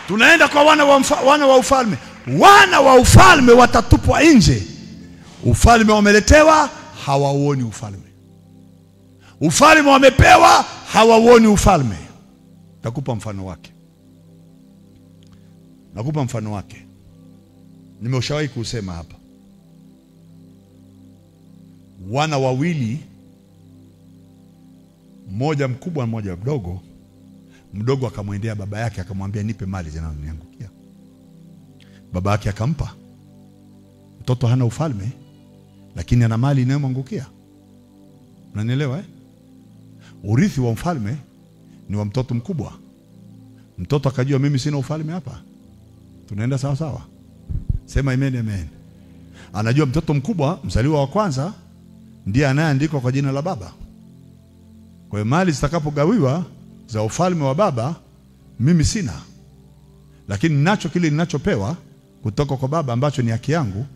Tunaenda kwa wana wa ufalme. Wana wa ufalme watatupwa nje. Ufalme wameletewa, hawauoni ufalme. Ufalme wamepewa, hawauoni ufalme. Nakupa mfano wake. Nakupa mfano wake. Nimeshawahi kusema hapa. Wana wawili, mmoja mkubwa mmoja mdogo. Mdogo akamwendea baba yake akamwambia nipe mali zinazoniangukia. Baba yake akampa. Mtoto hana ufalme lakini ana mali inayomwangukia. Unanielewa? Urithi wa mfalme ni wa mtoto mkubwa. Mtoto akajua mimi sina ufalme hapa. Tunaenda sawa sawa. Sema amen amen. Anajua mtoto mkubwa, mzaliwa wa kwanza, ndiye anayeandikwa kwa jina la baba. Kwa hiyo mali zitakapogawiwa za ufalme wa baba, mimi sina. Lakini ninacho kile ninachopewa kutoka kwa baba ambacho ni haki yangu,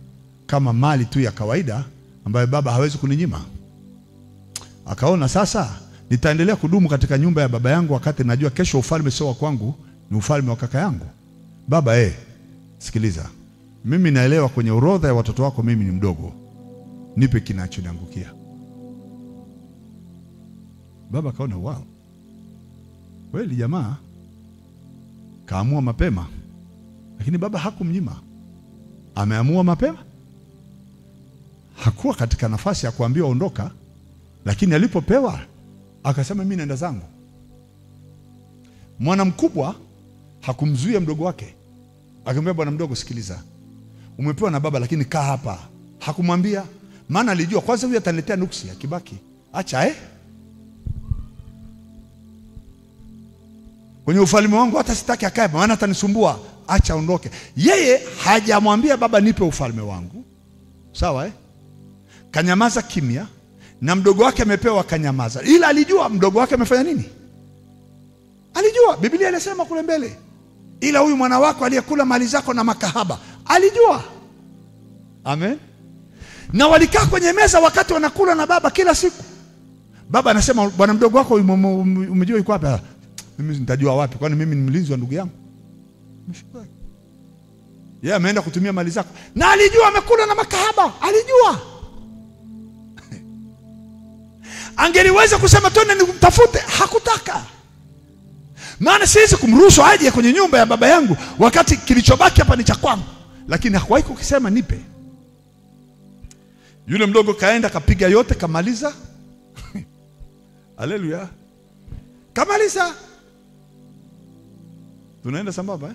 kama mali tu ya kawaida, ambaye baba hawezi kuninyima. Akaona sasa nitaendelea kudumu katika nyumba ya baba yangu wakati najua kesho ufalme sio wa kwangu, ni ufalme wa kaka yangu. Baba, sikiliza. Mimi naelewa kwenye orodha ya watoto wako mimi ni mdogo. Nipe kinachoniangukia. Baba kaona wow. Kweli jamaa kaamua mapema. Lakini baba hakumnyima. Ameamua mapema. Hakuwa katika nafasi ya kuambiwa ondoka, lakini alipopewa akasema mimi naenda zangu. Mwana mkubwa hakumzuia mdogo wake. Akamwambia, bwana mdogo, sikiliza. Umepewa na baba lakini kaa hapa. Hakumwambia, maana alijua kwanza huyu ataniletea nuksi akibaki. Acha kwenye ufalme wangu hata sitaki akae, maana atanisumbua. Acha ondoke. Yeye hajamwambia baba nipe ufalme wangu. Sawa Kanyamaza kimya, na mdogo wake amepewa kanyamaza. Ila alijua mdogo wake amefanya nini? Alijua. Biblia inasema kule mbele, ila huyu mwana wako aliyekula mali zako na makahaba. Alijua. Amen. Na walikaa kwenye meza wakati wanakula na baba kila siku. Baba anasema, bwana mdogo wako umejua yuko wapi? Mimi nitajua wapi? Kwani mimi ni mlinzi wa ndugu yangu? Yeye ameenda kutumia mali zako. Na alijua amekula na makahaba. Alijua. Angeliweza kusema twende nimtafute, hakutaka. Maana siwezi kumruhusu aje kwenye nyumba ya baba yangu wakati kilichobaki hapa ni cha kwangu. Lakini hakuwahi kusema nipe. Yule mdogo kaenda kapiga yote kamaliza. Haleluya. Kamaliza. Tunaenda sambamba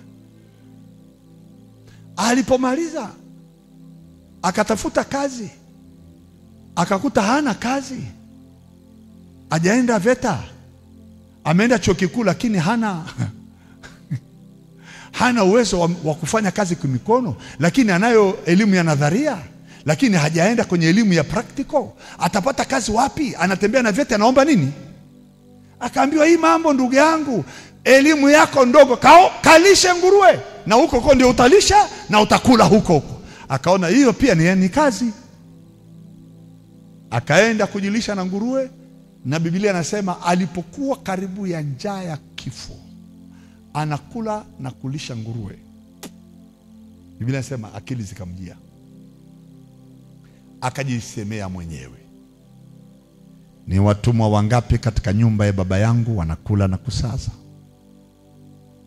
Alipomaliza akatafuta kazi. Akakuta hana kazi. Hajaenda VETA. Ameenda chuo kikuu lakini hana uwezo wa kufanya kazi kwa mikono, lakini anayo elimu ya nadharia, lakini hajaenda kwenye elimu ya practical. Atapata kazi wapi? Anatembea na VETA, anaomba nini? Akaambiwa, hii mambo ndugu yangu, elimu yako ndogo, kalishe nguruwe na huko ndio utalisha na utakula huko. Akaona hiyo pia ni kazi. Akaenda kujilisha na nguruwe. Na Biblia nasema alipokuwa karibu ya njaa ya kifo, anakula na kulisha nguruwe. Biblia nasema akili zikamjia. Akajisemea mwenyewe, ni watumwa wangapi katika nyumba ya baba yangu wanakula na kusaza,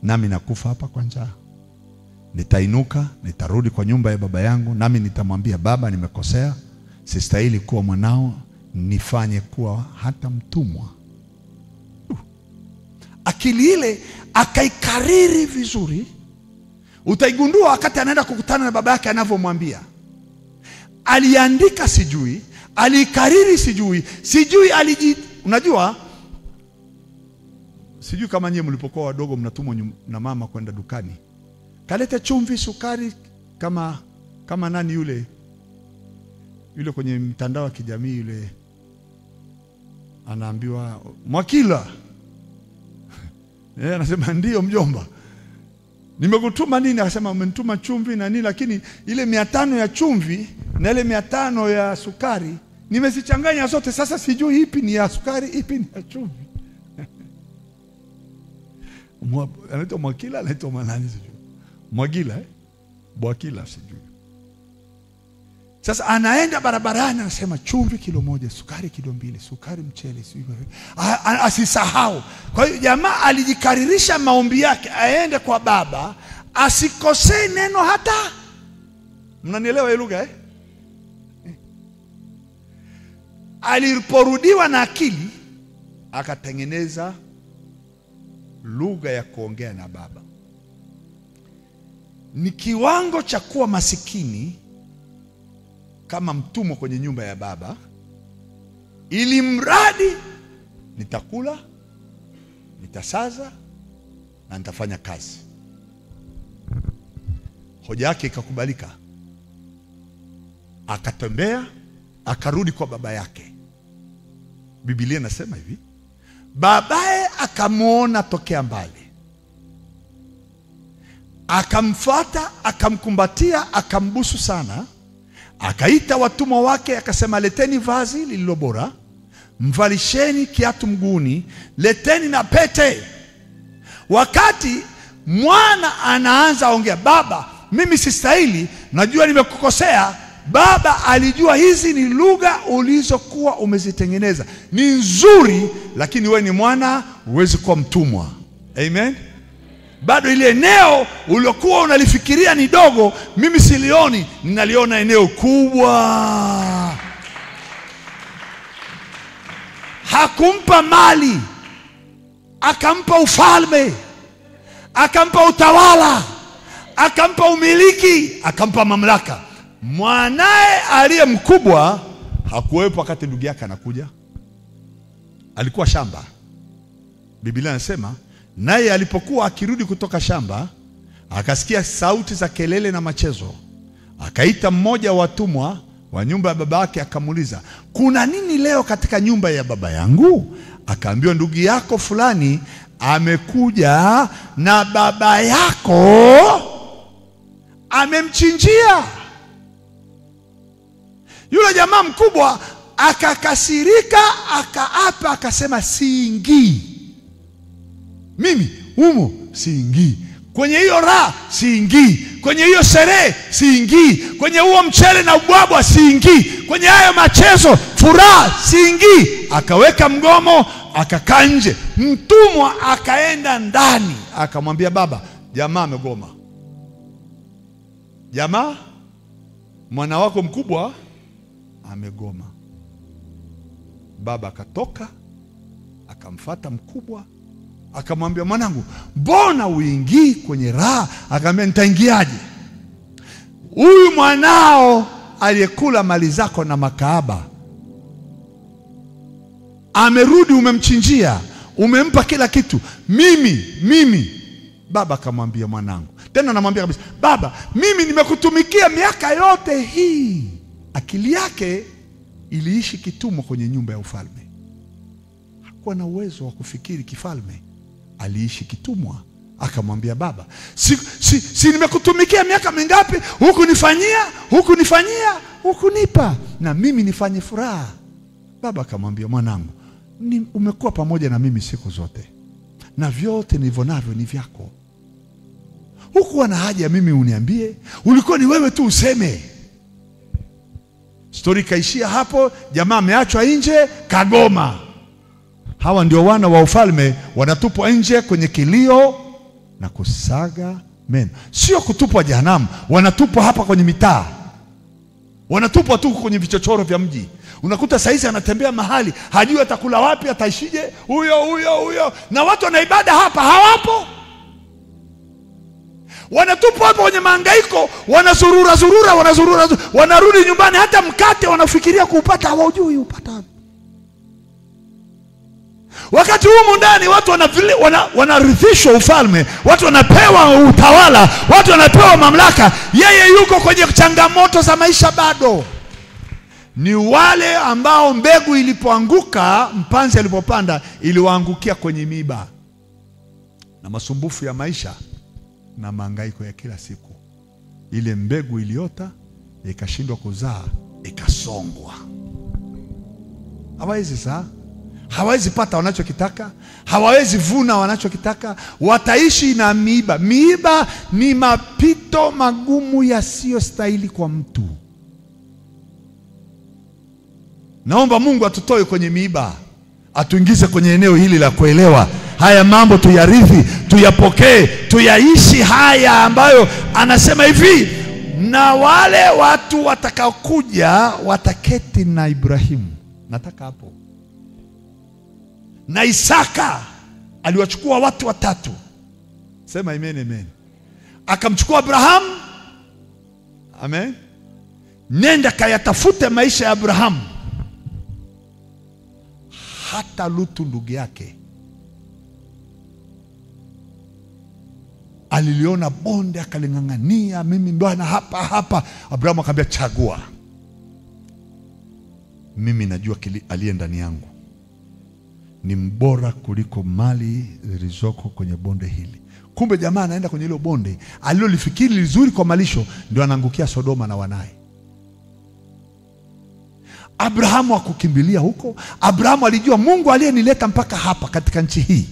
nami nakufa hapa kwa njaa. Nitainuka, nitarudi kwa nyumba ya baba yangu, nami nitamwambia, baba, nimekosea, sistahili kuwa mwanao, nifanye kuwa hata mtumwa. Akili ile akaikariri vizuri. Utaigundua wakati anaenda kukutana na baba yake anavyomwambia. Aliandika sijui, alikariri sijui unajua, sijui kama nyie mlipokuwa wadogo mnatumwa na mama kwenda dukani. Kalete chumvi, sukari, kama nani yule kwenye mtandao wa kijamii yule anaambiwa Mwakila. Anasema ndio mjomba. Nimekutuma nini? Akasema umenituma chumvi na nini, lakini ile 500 ya chumvi na ile 500 ya sukari nimezichanganya zote, sasa sijui ipi ni ya sukari, ipi ni ya chumvi. Anaitwa Mwakila, anaitwa manani sijui. Mwagila Bwakila sijui. Sasa anaenda barabarani anasema chumvi kilo 1, sukari kilo 2, sukari mchele sijui. Asisahau. Kwa hiyo jamaa alijikaririsha maombi yake aende kwa baba, asikosee neno hata. Mnanielewa hiyo lugha Aliporudiwa na akili, akatengeneza lugha ya kuongea na baba. Ni kiwango cha kuwa masikini kama mtumwa kwenye nyumba ya baba, ili mradi nitakula, nitasaza na nitafanya kazi. Hoja yake ikakubalika. Akatembea, akarudi kwa baba yake. Biblia inasema hivi, babaye akamuona tokea mbali, akamfuata, akamkumbatia, akambusu sana, Akaita watumwa wake akasema, leteni vazi lililo bora, mvalisheni kiatu mguuni, leteni na pete. Wakati mwana anaanza ongea, baba, mimi sistahili, najua nimekukosea. Baba alijua hizi ni lugha ulizokuwa umezitengeneza, ni nzuri, lakini wewe ni mwana, huwezi kuwa mtumwa. Amen. Bado ile eneo uliokuwa unalifikiria ni dogo, mimi silioni, ninaliona eneo kubwa. Hakumpa mali, akampa ufalme, akampa utawala, akampa umiliki, akampa mamlaka. Mwanae aliye mkubwa hakuwepo wakati ndugu yake anakuja. Alikuwa shamba. Biblia inasema naye alipokuwa akirudi kutoka shamba, akasikia sauti za kelele na machezo. Akaita mmoja wa watumwa wa nyumba ya baba yake, akamuuliza, kuna nini leo katika nyumba ya baba yangu? Akaambiwa, ndugu yako fulani amekuja na baba yako amemchinjia. Yule jamaa mkubwa akakasirika, akaapa, akasema, siingii. Mimi humo siingii. Kwenye hiyo raha siingii. Kwenye hiyo sherehe siingii. Kwenye huo mchele na ubwabwa siingii. Kwenye hayo machezo, furaha siingii. Akaweka mgomo, akakaa nje. Mtumwa akaenda ndani, akamwambia baba, jamaa amegoma. Jamaa, mwana wako mkubwa amegoma. Baba akatoka, akamfuata mkubwa, akamwambia, mwanangu, mbona uingii kwenye raha? Akamwambia, nitaingiaje? Huyu mwanao aliyekula mali zako na makaaba amerudi, umemchinjia, umempa kila kitu. Mimi. Baba akamwambia, mwanangu, tena namwambia kabisa, baba, mimi nimekutumikia miaka yote hii. Akili yake iliishi kitumwa kwenye nyumba ya ufalme. Hakuwa na uwezo wa kufikiri kifalme, aliishi kitumwa. Akamwambia, baba, si nimekutumikia miaka mingapi? Huku nipa na mimi nifanye furaha. Baba akamwambia, mwanangu, umekuwa pamoja na mimi siku zote, na vyote nilivyo navyo ni vyako. Hukuwa na haja mimi uniambie, ulikuwa ni wewe tu useme. Story kaishia hapo. Jamaa ameachwa nje, kagoma. Hawa ndio wana wa ufalme, wanatupwa nje kwenye kilio na kusaga meno. Sio kutupwa jehanamu, wanatupwa hapa kwenye mitaa. Wanatupwa tu kwenye vichochoro vya mji. Unakuta saizi anatembea mahali, hajui atakula wapi, ataishije, huyo. Na watu wana ibada hapa hawapo. Wanatupwa hapo kwenye mahangaiko, wanazurura, wanarudi nyumbani, hata mkate wanafikiria kuupata hawajui upata. Wakati humu ndani watu wanarithishwa ufalme, watu wanapewa utawala, watu wanapewa mamlaka, yeye yuko kwenye changamoto za maisha bado. Ni wale ambao mbegu ilipoanguka, mpanzi alipopanda, iliwaangukia kwenye miiba na masumbufu ya maisha na mahangaiko ya kila siku. Ile mbegu iliota, ikashindwa kuzaa, ikasongwa. Hawawezi pata wanachokitaka, hawawezi vuna wanachokitaka, wataishi na miiba. Miiba ni mapito magumu yasiyostahili kwa mtu. Naomba Mungu atutoe kwenye miiba, atuingize kwenye eneo hili la kuelewa haya mambo, tuyarithi, tuyapokee, tuyaishi haya ambayo anasema hivi, na wale watu watakaokuja wataketi na Ibrahimu. Nataka hapo. Na Isaka aliwachukua watu watatu. Sema amen. Akamchukua Abraham. Amen. Nenda kayatafute maisha ya Abraham. Hata Lutu ndugu yake aliliona bonde, akalingangania, mimi bwana hapa. Abraham akamwambia, chagua. Mimi najua aliye ndani yangu ni mbora kuliko mali zilizoko kwenye bonde hili. Kumbe jamaa anaenda kwenye hilo bonde alilolifikiri lizuri kwa malisho, ndio anaangukia Sodoma na wanae. Abrahamu hakukimbilia huko. Abrahamu alijua Mungu aliyenileta mpaka hapa katika nchi hii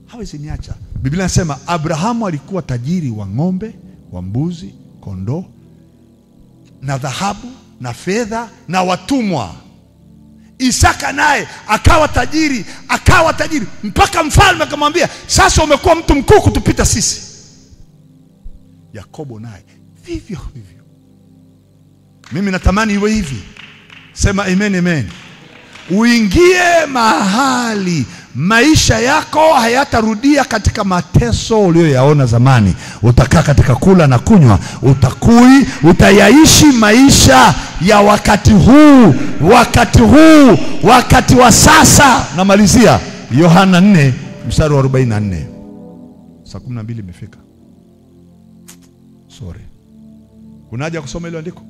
hawezi niacha. Biblia inasema Abrahamu alikuwa tajiri wa ng'ombe, wa mbuzi, kondoo na dhahabu na fedha na watumwa. Isaka naye akawa tajiri mpaka mfalme akamwambia, sasa umekuwa mtu mkuu kutupita sisi. Yakobo naye vivyo hivyo. Mimi natamani iwe hivi. Sema amen, amen. Uingie mahali maisha yako hayatarudia katika mateso uliyoyaona zamani. Utakaa katika kula na kunywa, utayaishi maisha ya wakati huu, wakati wa sasa. Namalizia Yohana 4 mstari wa 44. Saa 12 imefika. Sorry. Kuna haja kusoma ile andiko?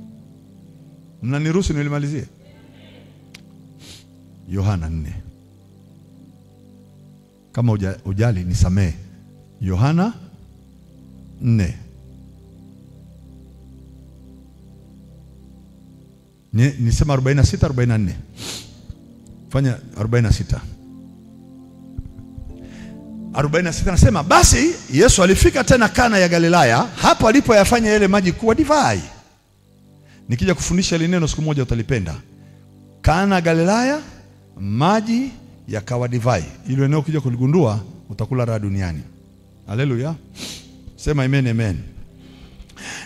Mnaniruhusu nilimalizie? Yohana 4. Kama ujali nisamee. Yohana 4. Nisema 46 44. Fanya 46. 46 nasema, basi Yesu alifika tena Kana ya Galilaya, hapo alipoyafanya yale maji kuwa divai. Nikija kufundisha ile neno siku moja utalipenda. Kana Galilaya, maji yakawa divai. Ile eneo ukija kuligundua utakula raha duniani. Haleluya. Sema amen, amen.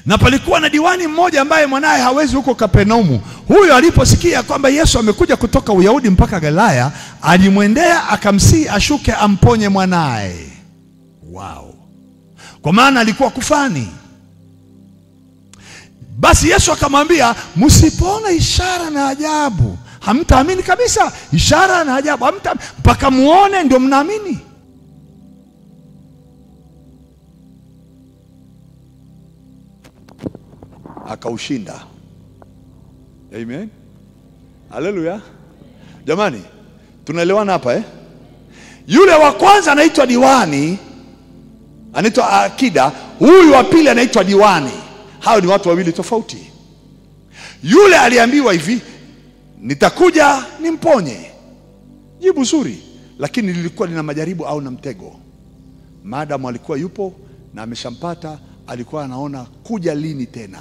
Na palikuwa na diwani mmoja ambaye mwanae hawezi huko Kapernaumu. Huyo aliposikia kwamba Yesu amekuja kutoka Uyahudi mpaka Galilaya, alimwendea akamsihi ashuke amponye mwanae. Wow. Kwa maana alikuwa kufani. Basi Yesu akamwambia, msipoona ishara na ajabu hamtaamini kabisa. Ishara na ajabu mpaka muone ndio mnaamini. Akaushinda. Amen. Haleluya. Jamani, tunaelewana hapa Yule wa kwanza anaitwa diwani, anaitwa akida. Huyu wa pili anaitwa diwani. Hao ni watu wawili tofauti. Yule aliambiwa hivi, nitakuja nimponye. Jibu zuri, lakini lilikuwa lina majaribu au na mtego. Maadamu alikuwa yupo na ameshampata, alikuwa anaona kuja lini tena.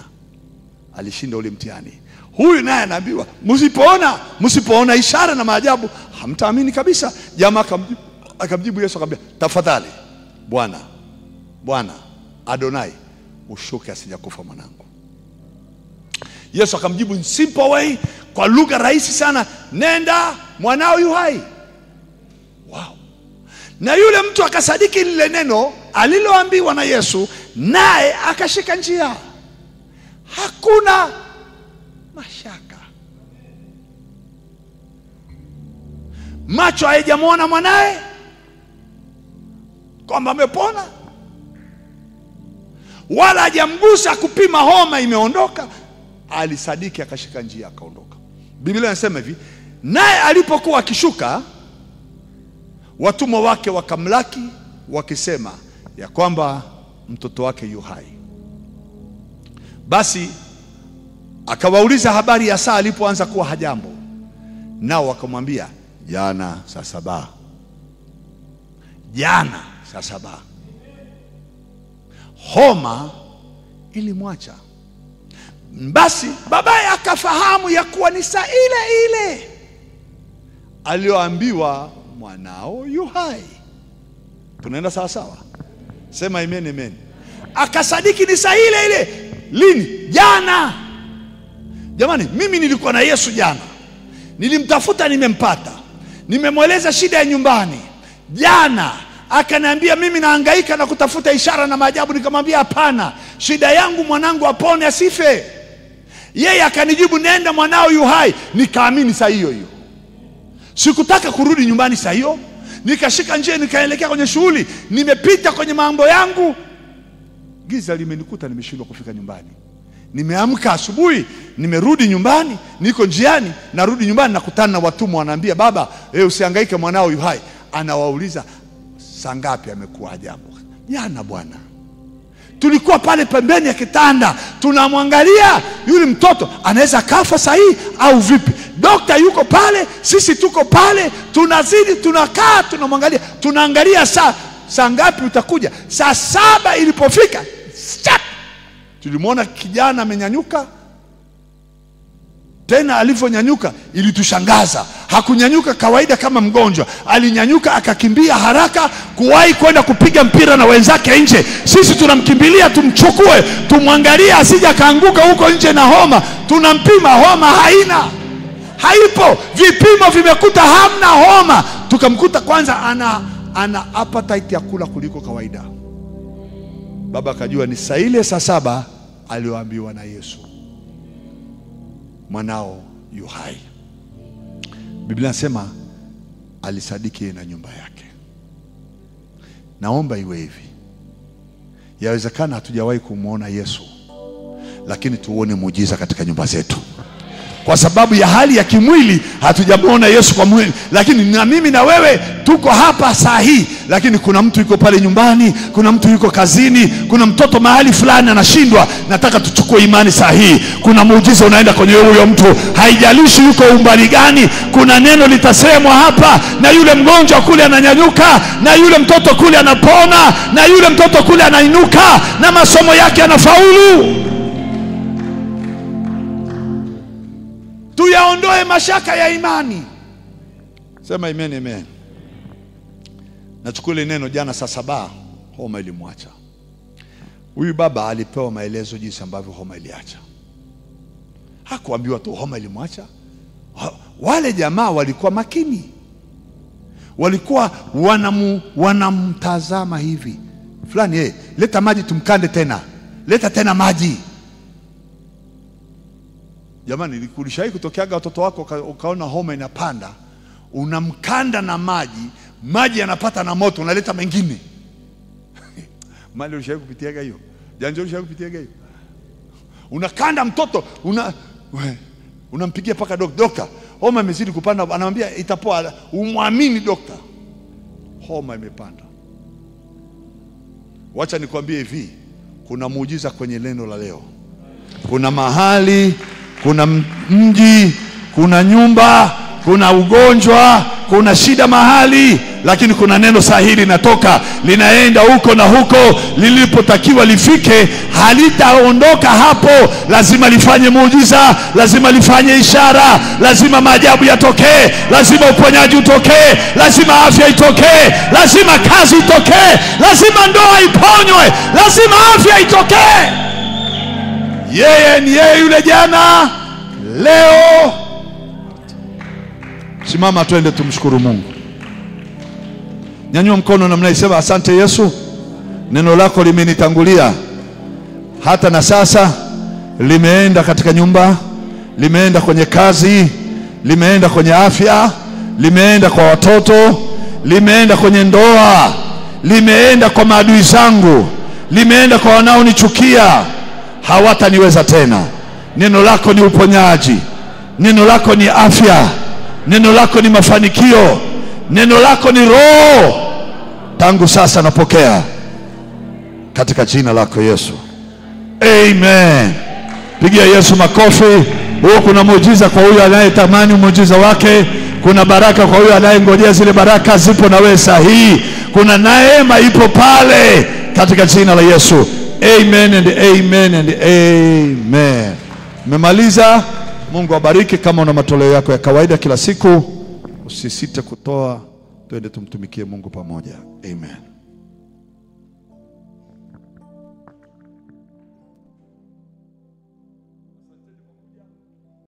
Alishinda ule mtihani. Huyu naye anaambiwa, msipoona ishara na maajabu hamtaamini kabisa. Jamaa akamjibu Yesu akamwambia, tafadhali Bwana Adonai, ushuke asijakufa mwanangu. Yesu akamjibu in simple way, kwa lugha rahisi sana, nenda, mwanao yu hai. Wow. Na yule mtu akasadiki lile neno aliloambiwa na Yesu, naye akashika njia. Hakuna mashaka. Macho hayajamuona mwanae kwamba amepona, wala hajamgusa kupima homa imeondoka. Alisadiki akashika njia akaondoka. Biblia inasema hivi, naye alipokuwa akishuka, watumwa wake wakamlaki wakisema ya kwamba mtoto wake yu hai. Basi akawauliza habari ya saa alipoanza kuwa hajambo. Nao wakamwambia, jana saa 7. Jana saa 7 homa ilimwacha. Basi babaye akafahamu ya kuwa ni saa ile ile aliyoambiwa mwanao yu hai. Tunaenda sawa sawa? Sema amen, amen. Akasadiki ni saa ile ile. Lini? Jana. Jamani, mimi nilikuwa na Yesu jana. Nilimtafuta, nimempata. Nimemweleza shida ya nyumbani. Jana akaniambia mimi nahangaika na kutafuta ishara na maajabu. Nikamwambia hapana, shida yangu mwanangu apone asife. Yeye akanijibu, nenda, mwanao yu hai. Nikaamini saa hiyo hiyo. Sikutaka kurudi nyumbani saa hiyo. Nikashika njia nikaelekea kwenye shughuli. Nimepita kwenye mambo yangu, giza limenikuta, nimeshindwa kufika nyumbani. Nimeamka asubuhi, nimerudi nyumbani, niko njiani narudi nyumbani, nakutana na watumwa wanaambia, baba, usihangaike, mwanao yu hai. Anawauliza, saa ngapi amekuwa ajabu? Jana bwana. Tulikuwa pale pembeni ya kitanda, tunamwangalia yule mtoto, anaweza kafa sahihi au vipi? Dokta yuko pale, sisi tuko pale, tunazidi, tunakaa, tunamwangalia, tunaangalia saa ngapi utakuja. Saa 7 ilipofika, tulimwona kijana amenyanyuka. Tena alivyonyanyuka ilitushangaza. Hakunyanyuka kawaida kama mgonjwa, alinyanyuka akakimbia haraka kuwahi kwenda kupiga mpira na wenzake nje. Sisi tunamkimbilia tumchukue, tumwangalie asije kaanguka huko nje na homa. Tunampima, homa haipo, vipimo vimekuta hamna homa. Tukamkuta kwanza ana appetite ya kula kuliko kawaida. Baba akajua ni saa ile saa 7 alioambiwa na Yesu, mwanao yu hai. Biblia inasema alisadiki na nyumba yake. Naomba iwe hivi. Yawezekana hatujawahi kumuona Yesu, lakini tuone muujiza katika nyumba zetu. Kwa sababu ya hali ya kimwili hatujamuona Yesu kwa mwili, lakini na mimi na wewe tuko hapa saa hii, lakini kuna mtu yuko pale nyumbani, kuna mtu yuko kazini, kuna mtoto mahali fulani anashindwa. Nataka tuchukue imani saa hii. Kuna muujiza unaenda kwenye huyo mtu, haijalishi yuko umbali gani. Kuna neno litasemwa hapa, na yule mgonjwa kule ananyanyuka, na yule mtoto kule anapona, na yule mtoto kule anainuka, na masomo yake yanafaulu. Tuyaondoe mashaka ya imani. Sema amen, amen. Nachukua ile neno jana saa 7 homa ilimwacha. Huyu baba alipewa maelezo jinsi ambavyo homa iliacha. Hakuambiwa tu homa ilimwacha. Wale jamaa walikuwa makini. Walikuwa wanamtazama hivi. Fulani, leta maji tumkande tena. Leta tena maji. Jamani, nilikulishawahi kutokeaga watoto wako ukaona homa inapanda, unamkanda na maji yanapata na moto, unaleta mengine. Mali ulishawahi kupitiaga hiyo? Janja ulishawahi kupitiaga hiyo? Unakanda mtoto, unampigia paka dokta, homa imezidi kupanda, anamwambia itapoa. Umwamini dokta, homa imepanda. Wacha nikwambie hivi, kuna muujiza kwenye neno la leo. Kuna mahali, kuna mji, kuna nyumba, kuna ugonjwa, kuna shida mahali, lakini kuna neno sahihi linatoka, linaenda huko na huko lilipotakiwa lifike. Halitaondoka hapo, lazima lifanye muujiza, lazima lifanye ishara, lazima maajabu yatokee, lazima uponyaji utokee, lazima afya itokee, lazima kazi itokee, lazima ndoa iponywe, lazima afya itokee. Yeye ni yeye yule jana, leo. Simama twende tumshukuru Mungu. Nyanyua mkono na mnaisema asante Yesu, neno lako limenitangulia. Hata na sasa limeenda katika nyumba, limeenda kwenye kazi, limeenda kwenye afya, limeenda kwa watoto, limeenda kwenye ndoa, limeenda kwa maadui zangu, limeenda kwa wanaonichukia. Hawataniweza tena. Neno lako ni uponyaji, neno lako ni afya, neno lako ni mafanikio, neno lako ni roho. Tangu sasa napokea katika jina lako Yesu, amen. Pigia Yesu makofi. Huo kuna muujiza kwa huyo anayetamani muujiza wake. Kuna baraka kwa huyo anayengojea zile baraka zipo na wewe sahihi. Kuna neema ipo pale katika jina la Yesu. Amen and amen and amen. Memaliza. Mungu abariki. Kama una matoleo yako ya kawaida kila siku, usisite kutoa. Twende tumtumikie Mungu pamoja. Amen.